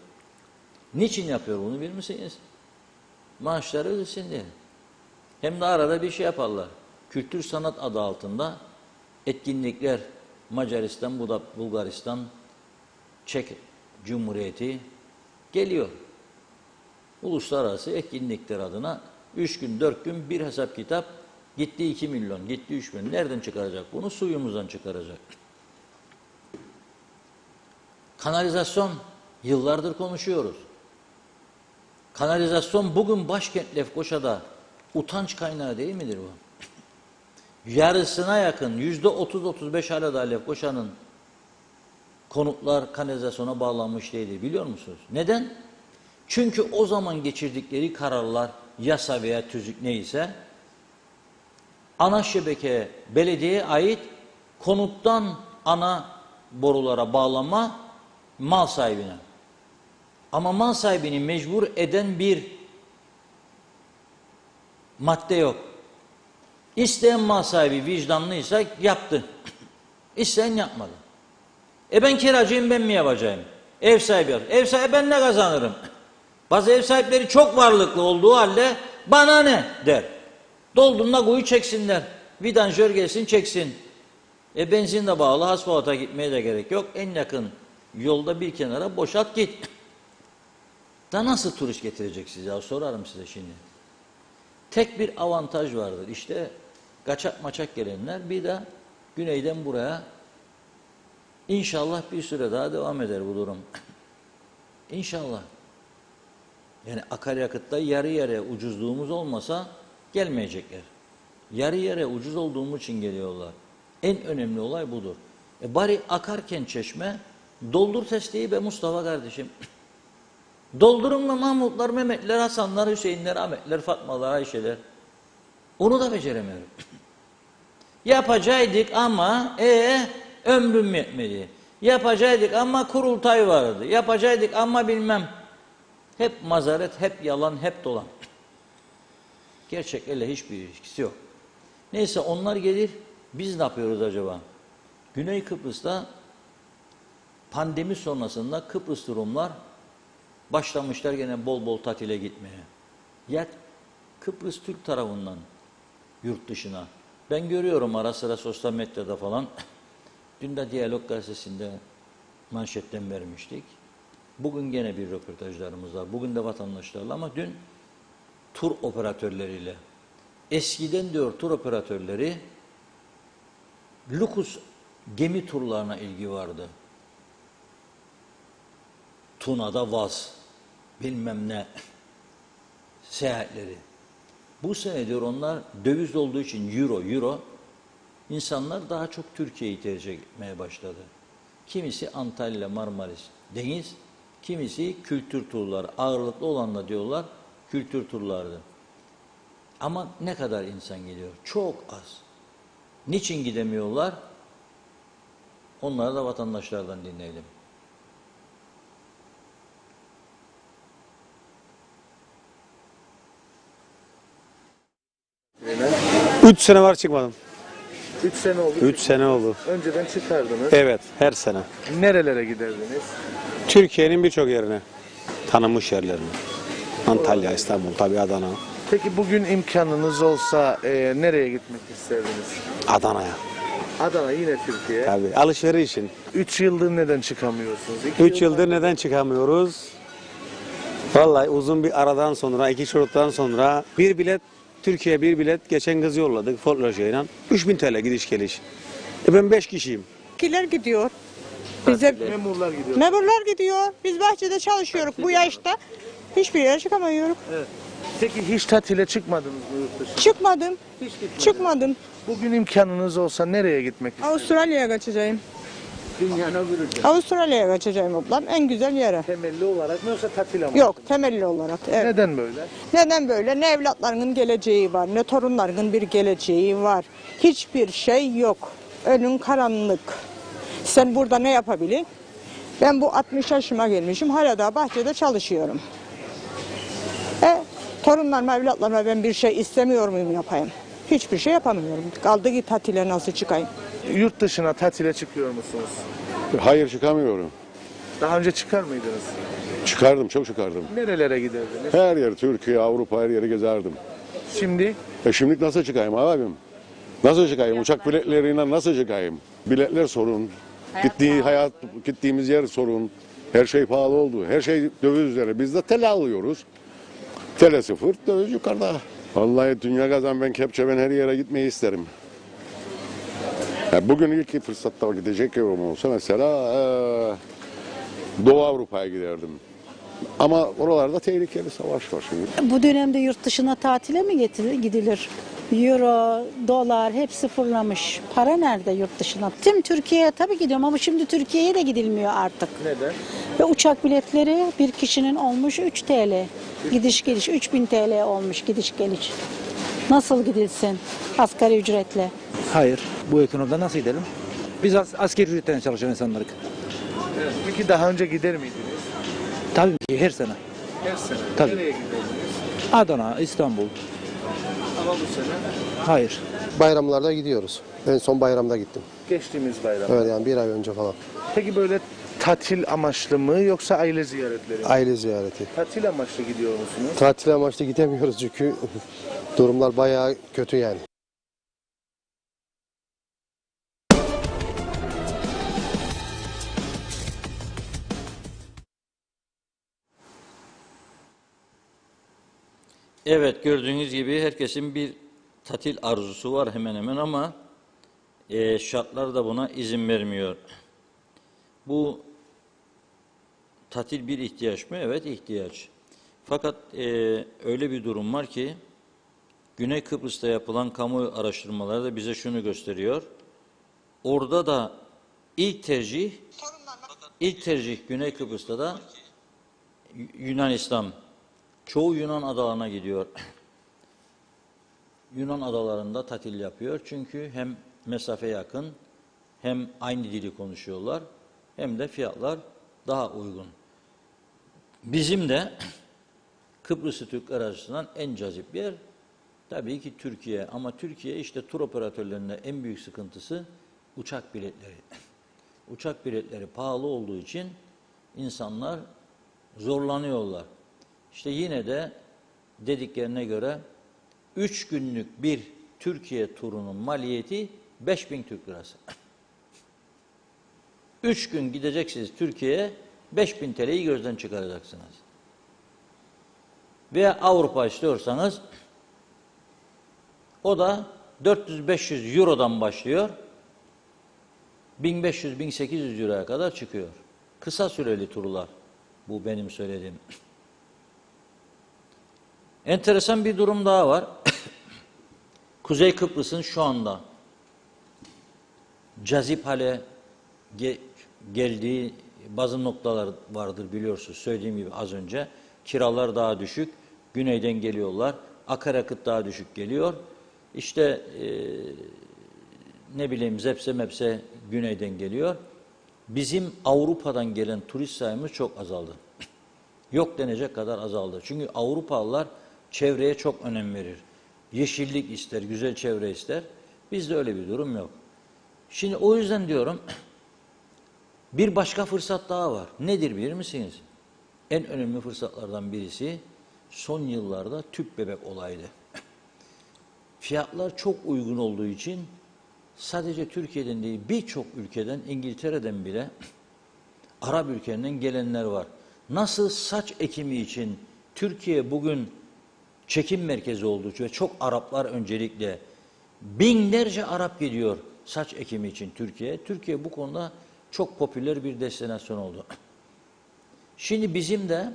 Niçin yapıyor bunu bilir misiniz? Maaşları ödesin diye. Hem de arada bir şey yaparlar. Kültür sanat adı altında etkinlikler Macaristan, Bulgaristan, Çek Cumhuriyeti geliyor. Uluslararası etkinlikler adına 3 gün 4 gün bir hesap kitap gitti 2 milyon, gitti 3 milyon. Nereden çıkaracak bunu? Suyumuzdan çıkaracak. Kanalizasyon yıllardır konuşuyoruz. Kanalizasyon bugün başkent Lefkoşa'da utanç kaynağı değil midir bu? Yarısına yakın %30-35 hala da Lefkoşa'nın konutlar kanalizasyona bağlanmış değildir. Biliyor musunuz? Neden? Çünkü o zaman geçirdikleri kararlar yasa veya tüzük neyse ana şebekeye belediyeye ait konuttan ana borulara bağlama mal sahibine. Ama mal sahibini mecbur eden bir madde yok. İsteyen mal sahibi vicdanlıysa yaptı. İsteyen yapmadı. Ben kiracıyım ben mi yapacağım? Ev sahibi yaptı. Ev sahibi ben ne kazanırım? Bazı ev sahipleri çok varlıklı olduğu halde bana ne der. Dolduğunda kuyu çeksinler. Vidanjör gelsin çeksin. Benzin de bağlı, asfalta gitmeye de gerek yok. En yakın yolda bir kenara boşalt git. Da nasıl turist getireceksiniz ya? Sorarım size şimdi. Tek bir avantaj vardır. İşte kaçak maçak gelenler bir de güneyden buraya inşallah bir süre daha devam eder bu durum. İnşallah. Yani akaryakıtta yarı yarıya ucuzluğumuz olmasa gelmeyecekler. Yarı yarıya ucuz olduğumuz için geliyorlar. En önemli olay budur. Bari akarken çeşme doldur testiyi be Mustafa kardeşim. Doldurun mu Mahmutlar, Mehmetler, Hasanlar, Hüseyinler, Ahmetler, Fatmalar, Ayşeler. Onu da beceremiyorum. Yapacaktık ama ömrüm yetmedi. Yapacaktık ama kurultay vardı. Yapacaktık ama bilmem. Hep mazaret, hep yalan, hep dolan. Gerçeklerle hiçbir ilişkisi yok. Neyse onlar gelir. Biz ne yapıyoruz acaba? Güney Kıbrıs'ta pandemi sonrasında Kıbrıslı Rumlar başlamışlar gene bol bol tatile gitmeye. Ya Kıbrıs Türk tarafından yurt dışına. Ben görüyorum ara sıra sosyal medyada falan. Dün de Diyalog Gazetesi'nde manşetten vermiştik. Bugün gene bir röportajlarımız var. Bugün de vatandaşlarla ama dün tur operatörleriyle. Eskiden diyor tur operatörleri lüks gemi turlarına ilgi vardı. Tuna'da Vaz, bilmem ne seyahatleri. Bu sene diyor onlar döviz olduğu için euro, insanlar daha çok Türkiye'yi tercih etmeye başladı. Kimisi Antalya, Marmaris, deniz, kimisi kültür turları. Ağırlıklı olan da diyorlar kültür turlardı. Ama ne kadar insan geliyor? Çok az. Niçin gidemiyorlar? Onları da vatandaşlardan dinleyelim. Üç sene var çıkmadım. 3 sene oldu. 3 sene oldu. Önceden çıkardınız. Evet, her sene. Nerelere giderdiniz? Türkiye'nin birçok yerine. Tanınmış yerlerine. Antalya, İstanbul, tabii Adana. Peki bugün imkanınız olsa nereye gitmek isterdiniz? Adana'ya. Adana yine Türkiye. Tabii. Alışveriş için. 3 yıldır neden çıkamıyorsunuz? 3 yıldır neden çıkamıyoruz? Vallahi uzun bir aradan sonra, 2 çocuktan sonra bir bilet, Türkiye bir bilet geçen kız yolladık folklorjeyle. 3000 TL gidiş geliş. Ben 5 kişiyim. Kiler gidiyor. Bize Memurlar gidiyor. memurlar gidiyor. Biz bahçede çalışıyoruz bu yaşta. Hiçbir yere çıkamıyoruz. Evet. Peki hiç tatile çıkmadınız mı yurt dışına? Çıkmadım. Hiç gitmediniz. Çıkmadım. Bugün imkanınız olsa nereye gitmek isterdiniz? Avustralya'ya kaçacağım. Dünyanın öbürü. Avustralya'ya kaçacağım ablam. En güzel yere. Temelli olarak mı yoksa tatil amaçlı? Yok, temelli olarak. Evet. Neden böyle? Neden böyle? Ne evlatlarının geleceği var, ne torunlarının bir geleceği var. Hiçbir şey yok. Önün karanlık. Sen burada ne yapabilin? Ben bu 60 yaşıma gelmişim. Hala daha bahçede çalışıyorum. Torunlarıma, evlatlarıma ben bir şey istemiyor muyum yapayım? Hiçbir şey yapamıyorum. Kaldı ki tatile nasıl çıkayım? Yurt dışına tatile çıkıyor musunuz? Hayır çıkamıyorum. Daha önce çıkar mıydınız? Çıkardım, çok çıkardım. Nerelere giderdiniz? Her yer, Türkiye, Avrupa her yeri gezerdim. Şimdi Şimdi nasıl çıkayım abim? Nasıl çıkayım? Uçak biletleriyle nasıl çıkayım? Biletler sorun. Gittiğimiz yer sorun. Her şey pahalı oldu. Her şey döviz üzere. Biz de TL alıyoruz. TL sıfır, döviz yukarıda. Vallahi dünya kazan ben her yere gitmeyi isterim. Bugün ilk fırsatta gidecek yolum olsa mesela Doğu Avrupa'ya giderdim. Ama oralarda tehlikeli savaş var şimdi. Bu dönemde yurt dışına tatile mi gidilir? Euro, dolar hepsi fırlamış. Para nerede yurt dışına? Tüm Türkiye'ye tabii gidiyorum ama şimdi Türkiye'ye de gidilmiyor artık. neden? Ve uçak biletleri bir kişinin olmuş 3 TL. Gidiş geliş 3000 TL olmuş gidiş geliş. Nasıl gidilsin asgari ücretle? Hayır. Bu ekonomide nasıl gidelim? Biz asgari ücretten çalışan insanlarız. Evet. Peki daha önce gider miydiniz? Tabii ki her sene. Her sene. Tabii. Nereye giderdiniz? Adana, İstanbul. Ama bu sene Hayır. Bayramlarda gidiyoruz. En son bayramda gittim. geçtiğimiz bayram. Evet yani bir ay önce falan. Peki böyle tatil amaçlı mı yoksa aile ziyaretleri mi? Aile ziyareti. Tatil amaçlı gidiyor musunuz? Tatil amaçlı gidemiyoruz çünkü durumlar bayağı kötü yani. Evet, gördüğünüz gibi herkesin bir tatil arzusu var hemen hemen ama şartlar da buna izin vermiyor. Bu tatil bir ihtiyaç mı? Evet, ihtiyaç. Fakat öyle bir durum var ki Güney Kıbrıs'ta yapılan kamu araştırmaları da bize şunu gösteriyor. Orada da ilk tercih Güney Kıbrıs'ta da Yunanistan. Çoğu Yunan adalarına gidiyor. Yunan adalarında tatil yapıyor. Çünkü hem mesafe yakın, hem aynı dili konuşuyorlar, hem de fiyatlar daha uygun. Bizim de Kıbrıslı Türkler açısından en cazip yer tabii ki Türkiye. Ama Türkiye işte tur operatörlerinde en büyük sıkıntısı uçak biletleri. Uçak biletleri pahalı olduğu için insanlar zorlanıyorlar. İşte yine de dediklerine göre 3 günlük bir Türkiye turunun maliyeti 5.000 Türk lirası. 3 gün gideceksiniz Türkiye'ye, 5.000 TL'yi gözden çıkaracaksınız. Veya Avrupa istiyorsanız o da 400-500 Euro'dan başlıyor, 1500-1800 Euro'ya kadar çıkıyor. Kısa süreli turlar bu benim söylediğim. Enteresan bir durum daha var. Kuzey Kıbrıs'ın şu anda cazip hale geldiği bazı noktalar vardır biliyorsunuz. Söylediğim gibi az önce kiralar daha düşük, güneyden geliyorlar, akaryakıt daha düşük geliyor. İşte ne bileyim Zepse Mepse güneyden geliyor. Bizim Avrupa'dan gelen turist sayımız çok azaldı. Yok denecek kadar azaldı. Çünkü Avrupalılar çevreye çok önem verir. Yeşillik ister, güzel çevre ister. Bizde öyle bir durum yok. Şimdi o yüzden diyorum, bir başka fırsat daha var. Nedir bilir misiniz? En önemli fırsatlardan birisi son yıllarda tüp bebek olaydı. Fiyatlar çok uygun olduğu için sadece Türkiye'den değil birçok ülkeden, İngiltere'den bile Arap ülkelerinden gelenler var. Nasıl saç ekimi için Türkiye bugün çekim merkezi olduğu ve çok Araplar öncelikle binlerce Arap gidiyor saç ekimi için Türkiye. Türkiye bu konuda çok popüler bir destinasyon oldu. Şimdi bizim de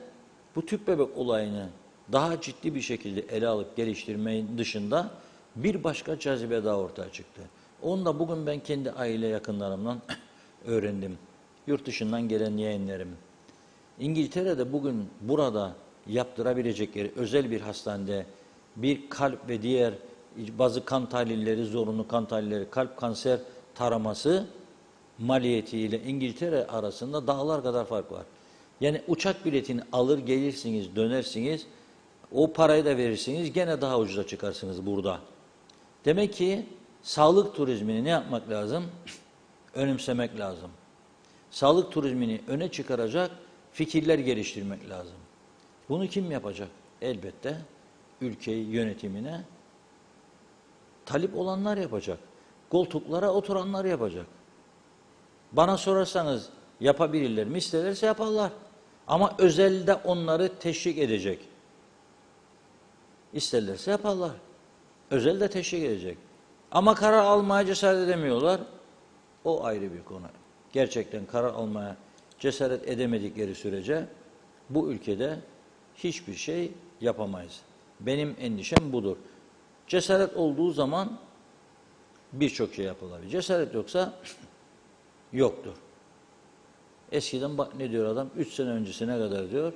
bu tüp bebek olayını daha ciddi bir şekilde ele alıp geliştirmenin dışında bir başka cazibe daha ortaya çıktı. Onu da bugün ben kendi aile yakınlarımdan öğrendim. Yurt dışından gelen yeğenlerim. İngiltere'de bugün burada yaptırabilecekleri özel bir hastanede bir kalp ve diğer bazı kan tahlilleri, zorunlu kan tahlilleri, kalp kanser taraması maliyetiyle İngiltere arasında dağlar kadar fark var. Yani uçak biletini alır gelirsiniz, dönersiniz, o parayı da verirsiniz, gene daha ucuza çıkarsınız burada. Demek ki sağlık turizmini ne yapmak lazım? Önemsemek lazım. Sağlık turizmini öne çıkaracak fikirler geliştirmek lazım. Bunu kim yapacak? Elbette ülkeyi yönetimine talip olanlar yapacak. Koltuklara oturanlar yapacak. Bana sorarsanız yapabilirler mi? İsterlerse yaparlar. Ama özelde onları teşvik edecek. İsterlerse yaparlar. Özelde teşvik edecek. Ama karar almaya cesaret edemiyorlar. O ayrı bir konu. Gerçekten karar almaya cesaret edemedikleri sürece bu ülkede hiçbir şey yapamayız. Benim endişem budur. Cesaret olduğu zaman birçok şey yapılabilir. Cesaret yoksa yoktur. Eskiden bak ne diyor adam? 3 sene öncesine kadar diyor,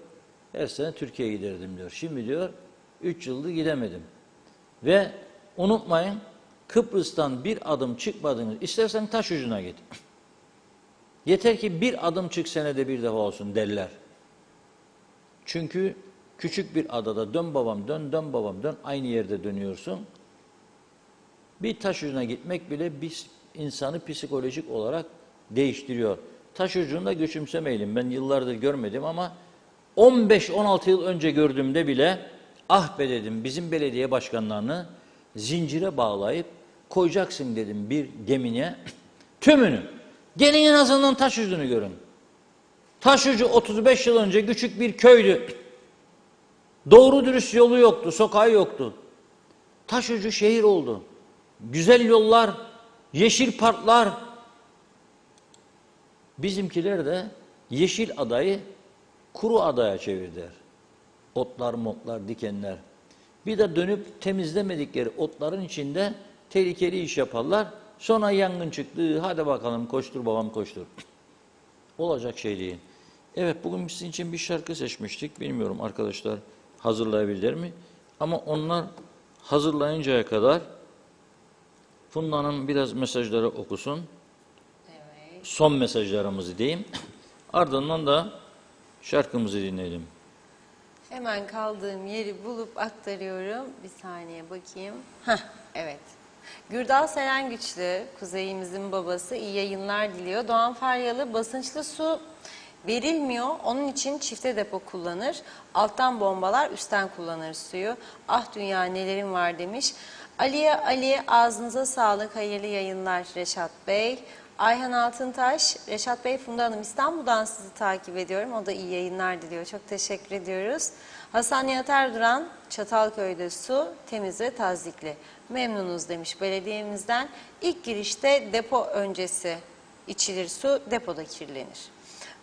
her sene Türkiye'ye giderdim diyor. Şimdi diyor, 3 yıldır gidemedim. Ve unutmayın, Kıbrıs'tan bir adım çıkmadınız. İstersen taş ucuna git. Yeter ki bir adım çık senede bir defa olsun derler. Çünkü küçük bir adada dön babam dön, dön babam dön, aynı yerde dönüyorsun. Bir taş ucuna gitmek bile bir insanı psikolojik olarak değiştiriyor. Taş ucunda göçümsemeyelim. Ben yıllardır görmedim ama 15-16 yıl önce gördüğümde bile ah be dedim, bizim belediye başkanlarını zincire bağlayıp koyacaksın dedim bir gemine tümünü. Gelin en azından Taşucu'nu görün. Taşucu 35 yıl önce küçük bir köydü. Doğru dürüst yolu yoktu, sokağı yoktu. Taşucu şehir oldu. Güzel yollar, yeşil parklar. Bizimkiler de yeşil adayı kuru adaya çevirdiler. Otlar, motlar, dikenler. Bir de dönüp temizlemedikleri otların içinde tehlikeli iş yaparlar. Sonra yangın çıktı. Hadi bakalım koştur babam koştur. Olacak şey değil. Evet, bugün sizin için bir şarkı seçmiştik. Bilmiyorum arkadaşlar hazırlayabilir mi? Ama onlar hazırlayıncaya kadar Funda Hanım biraz mesajları okusun. Evet. Son mesajlarımızı diyeyim. Ardından da şarkımızı dinleyelim. Hemen kaldığım yeri bulup aktarıyorum. Bir saniye bakayım. Heh, evet. Gürdal Serengüçlü, kuzeyimizin babası, iyi yayınlar diliyor. Doğan Faryalı, basınçlı su verilmiyor. Onun için çifte depo kullanır. Alttan bombalar, üstten kullanır suyu. Ah dünya nelerim var demiş. Ali ağzınıza sağlık, hayırlı yayınlar Reşat Bey. Ayhan Altıntaş, Reşat Bey, Funda Hanım İstanbul'dan sizi takip ediyorum. O da iyi yayınlar diliyor. Çok teşekkür ediyoruz. Hasan Nihat Erduran, Çatalköy'de su temiz ve tazikli. Memnunuz demiş belediyemizden. İlk girişte depo öncesi içilir su, depoda kirlenir.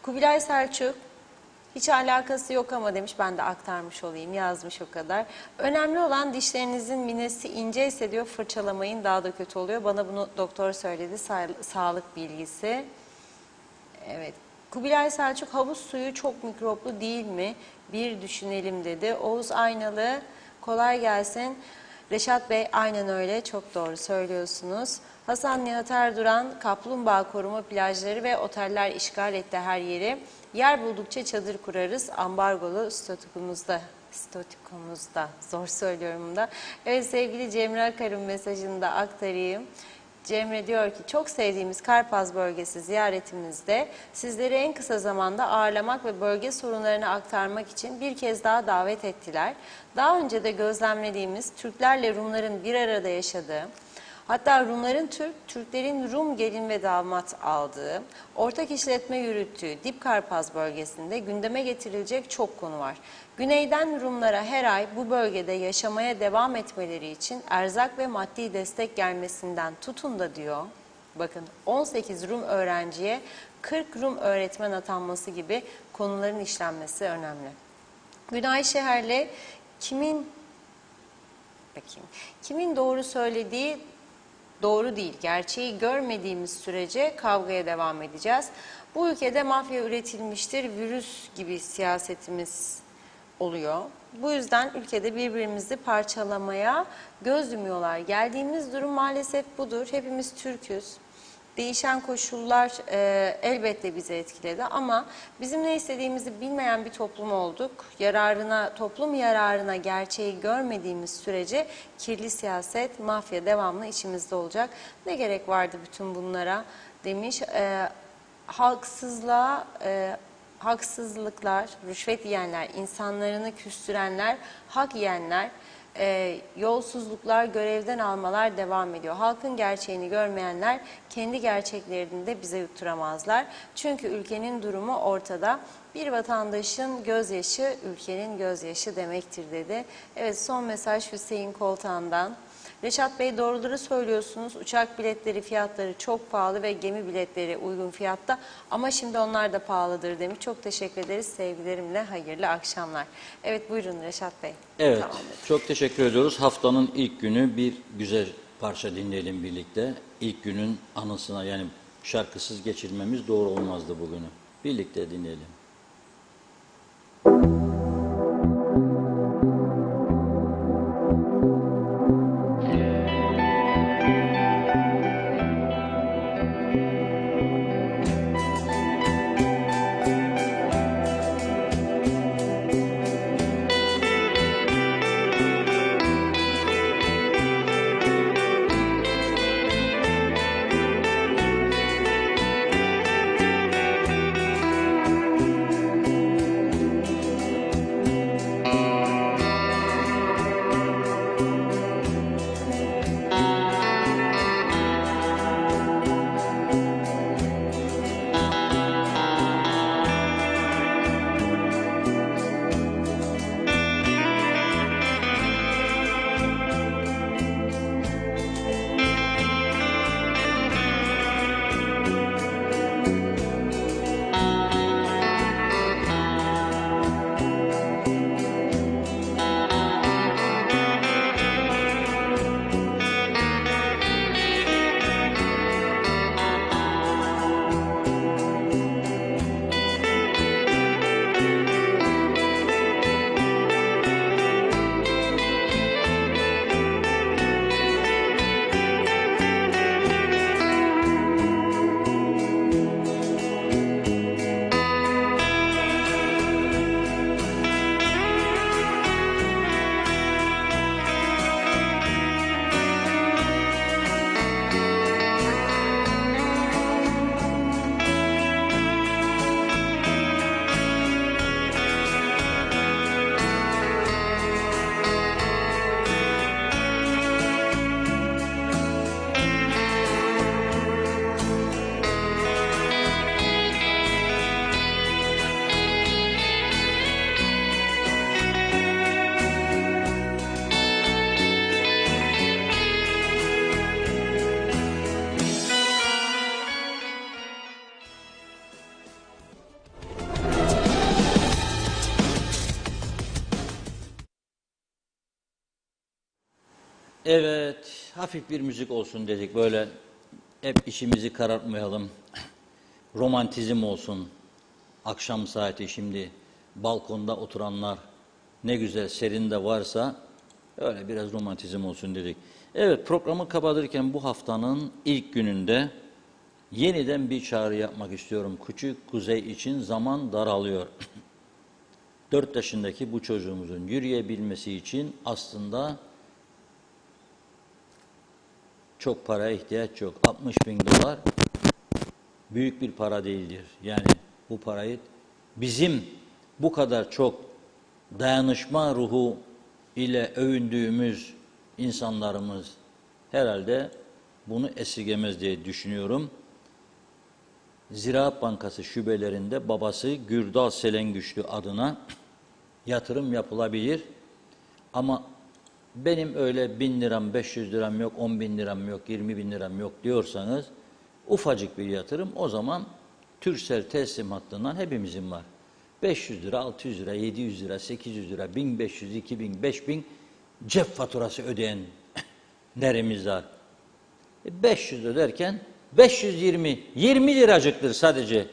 Kubilay Selçuk, hiç alakası yok ama demiş, ben de aktarmış olayım, yazmış o kadar. Önemli olan dişlerinizin minesi ince ise diyor, fırçalamayın, daha da kötü oluyor. Bana bunu doktor söyledi, sağlık bilgisi. Evet. Kubilay Selçuk, havuz suyu çok mikroplu değil mi? Bir düşünelim dedi. Oğuz Aynalı, kolay gelsin. Reşat Bey, aynen öyle, çok doğru söylüyorsunuz. Hasan Nihat Erduran, kaplumbağa koruma plajları ve oteller işgal etti her yeri. Yer buldukça çadır kurarız, ambargolu statükomuzda. Zor söylüyorum da. Evet, sevgili Cemre Akar'ın mesajını da aktarayım. Cemre diyor ki, çok sevdiğimiz Karpaz bölgesi ziyaretimizde sizleri en kısa zamanda ağırlamak ve bölge sorunlarını aktarmak için bir kez daha davet ettiler. Daha önce de gözlemlediğimiz Türklerle Rumların bir arada yaşadığı, hatta Rumların Türklerin Rum gelin ve damat aldığı, ortak işletme yürüttüğü Dip Karpaz bölgesinde gündeme getirilecek çok konu var. Güneyden Rumlara her ay bu bölgede yaşamaya devam etmeleri için erzak ve maddi destek gelmesinden tutun da diyor, bakın 18 Rum öğrenciye 40 Rum öğretmen atanması gibi konuların işlenmesi önemli. Günay Şeher'le kimin doğru söylediği doğru değil. Gerçeği görmediğimiz sürece kavgaya devam edeceğiz. Bu ülkede mafya üretilmiştir, virüs gibi siyasetimiz oluyor. Bu yüzden ülkede birbirimizi parçalamaya göz yumuyorlar. Geldiğimiz durum maalesef budur. Hepimiz Türk'üz. Değişen koşullar elbette bizi etkiledi ama bizim ne istediğimizi bilmeyen bir toplum olduk. Toplum yararına gerçeği görmediğimiz sürece kirli siyaset, mafya devamlı içimizde olacak. Ne gerek vardı bütün bunlara demiş. Haksızlıklar, rüşvet yiyenler, insanlarını küstürenler, hak yiyenler, yolsuzluklar, görevden almalar devam ediyor. Halkın gerçeğini görmeyenler kendi gerçeklerini de bize yutturamazlar. Çünkü ülkenin durumu ortada. Bir vatandaşın gözyaşı ülkenin gözyaşı demektir dedi. Evet, son mesaj Hüseyin Koltan'dan. Reşat Bey, doğruları söylüyorsunuz. Uçak biletleri fiyatları çok pahalı ve gemi biletleri uygun fiyatta ama şimdi onlar da pahalıdır demiş. Çok teşekkür ederiz. Sevgilerimle hayırlı akşamlar. Evet, buyurun Reşat Bey. Evet, Tamam. çok teşekkür ediyoruz. Haftanın ilk günü bir güzel parça dinleyelim birlikte. İlk günün anısına, yani şarkısız geçirmemiz doğru olmazdı bugünü. Birlikte dinleyelim. Evet, hafif bir müzik olsun dedik. Böyle hep işimizi karartmayalım. Romantizm olsun. Akşam saati şimdi balkonda oturanlar ne güzel serin de varsa öyle biraz romantizm olsun dedik. Evet, programı kapatırken bu haftanın ilk gününde yeniden bir çağrı yapmak istiyorum. Küçük Kuzey için zaman daralıyor. 4 yaşındaki bu çocuğumuzun yürüyebilmesi için aslında çok paraya ihtiyaç yok. 60.000 dolar büyük bir para değildir. Yani bu parayı bizim bu kadar çok dayanışma ruhu ile övündüğümüz insanlarımız herhalde bunu esirgemez diye düşünüyorum. Ziraat Bankası şubelerinde babası Gürdal Selengüçlü adına yatırım yapılabilir. Ama benim öyle 1000 liram, 500 liram yok, 10.000 liram yok, 20.000 liram yok diyorsanız ufacık bir yatırım, o zaman Türksel teslim hattından hepimizin var. 500 lira, 600 lira, 700 lira, 800 lira, 1500, 2000, 5000 cep faturası ödeyenlerimiz var. 500 öderken 20 liracıktır sadece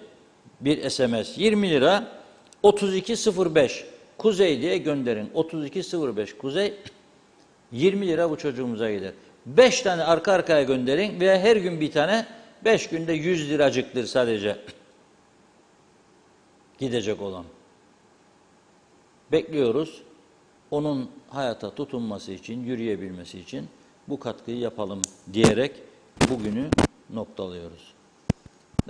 bir SMS. 20 lira 3205 Kuzey diye gönderin. 3205 Kuzey 20 lira bu çocuğumuza gider. 5 tane arka arkaya gönderin veya her gün bir tane, 5 günde 100 liracıktır sadece gidecek olan. Bekliyoruz. Onun hayata tutunması için, yürüyebilmesi için bu katkıyı yapalım diyerek bugünü noktalıyoruz.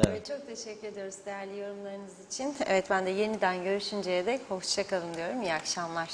Evet, çok teşekkür ediyoruz değerli yorumlarınız için. Evet, ben de yeniden görüşünceye dek hoşça kalın diyorum. İyi akşamlar.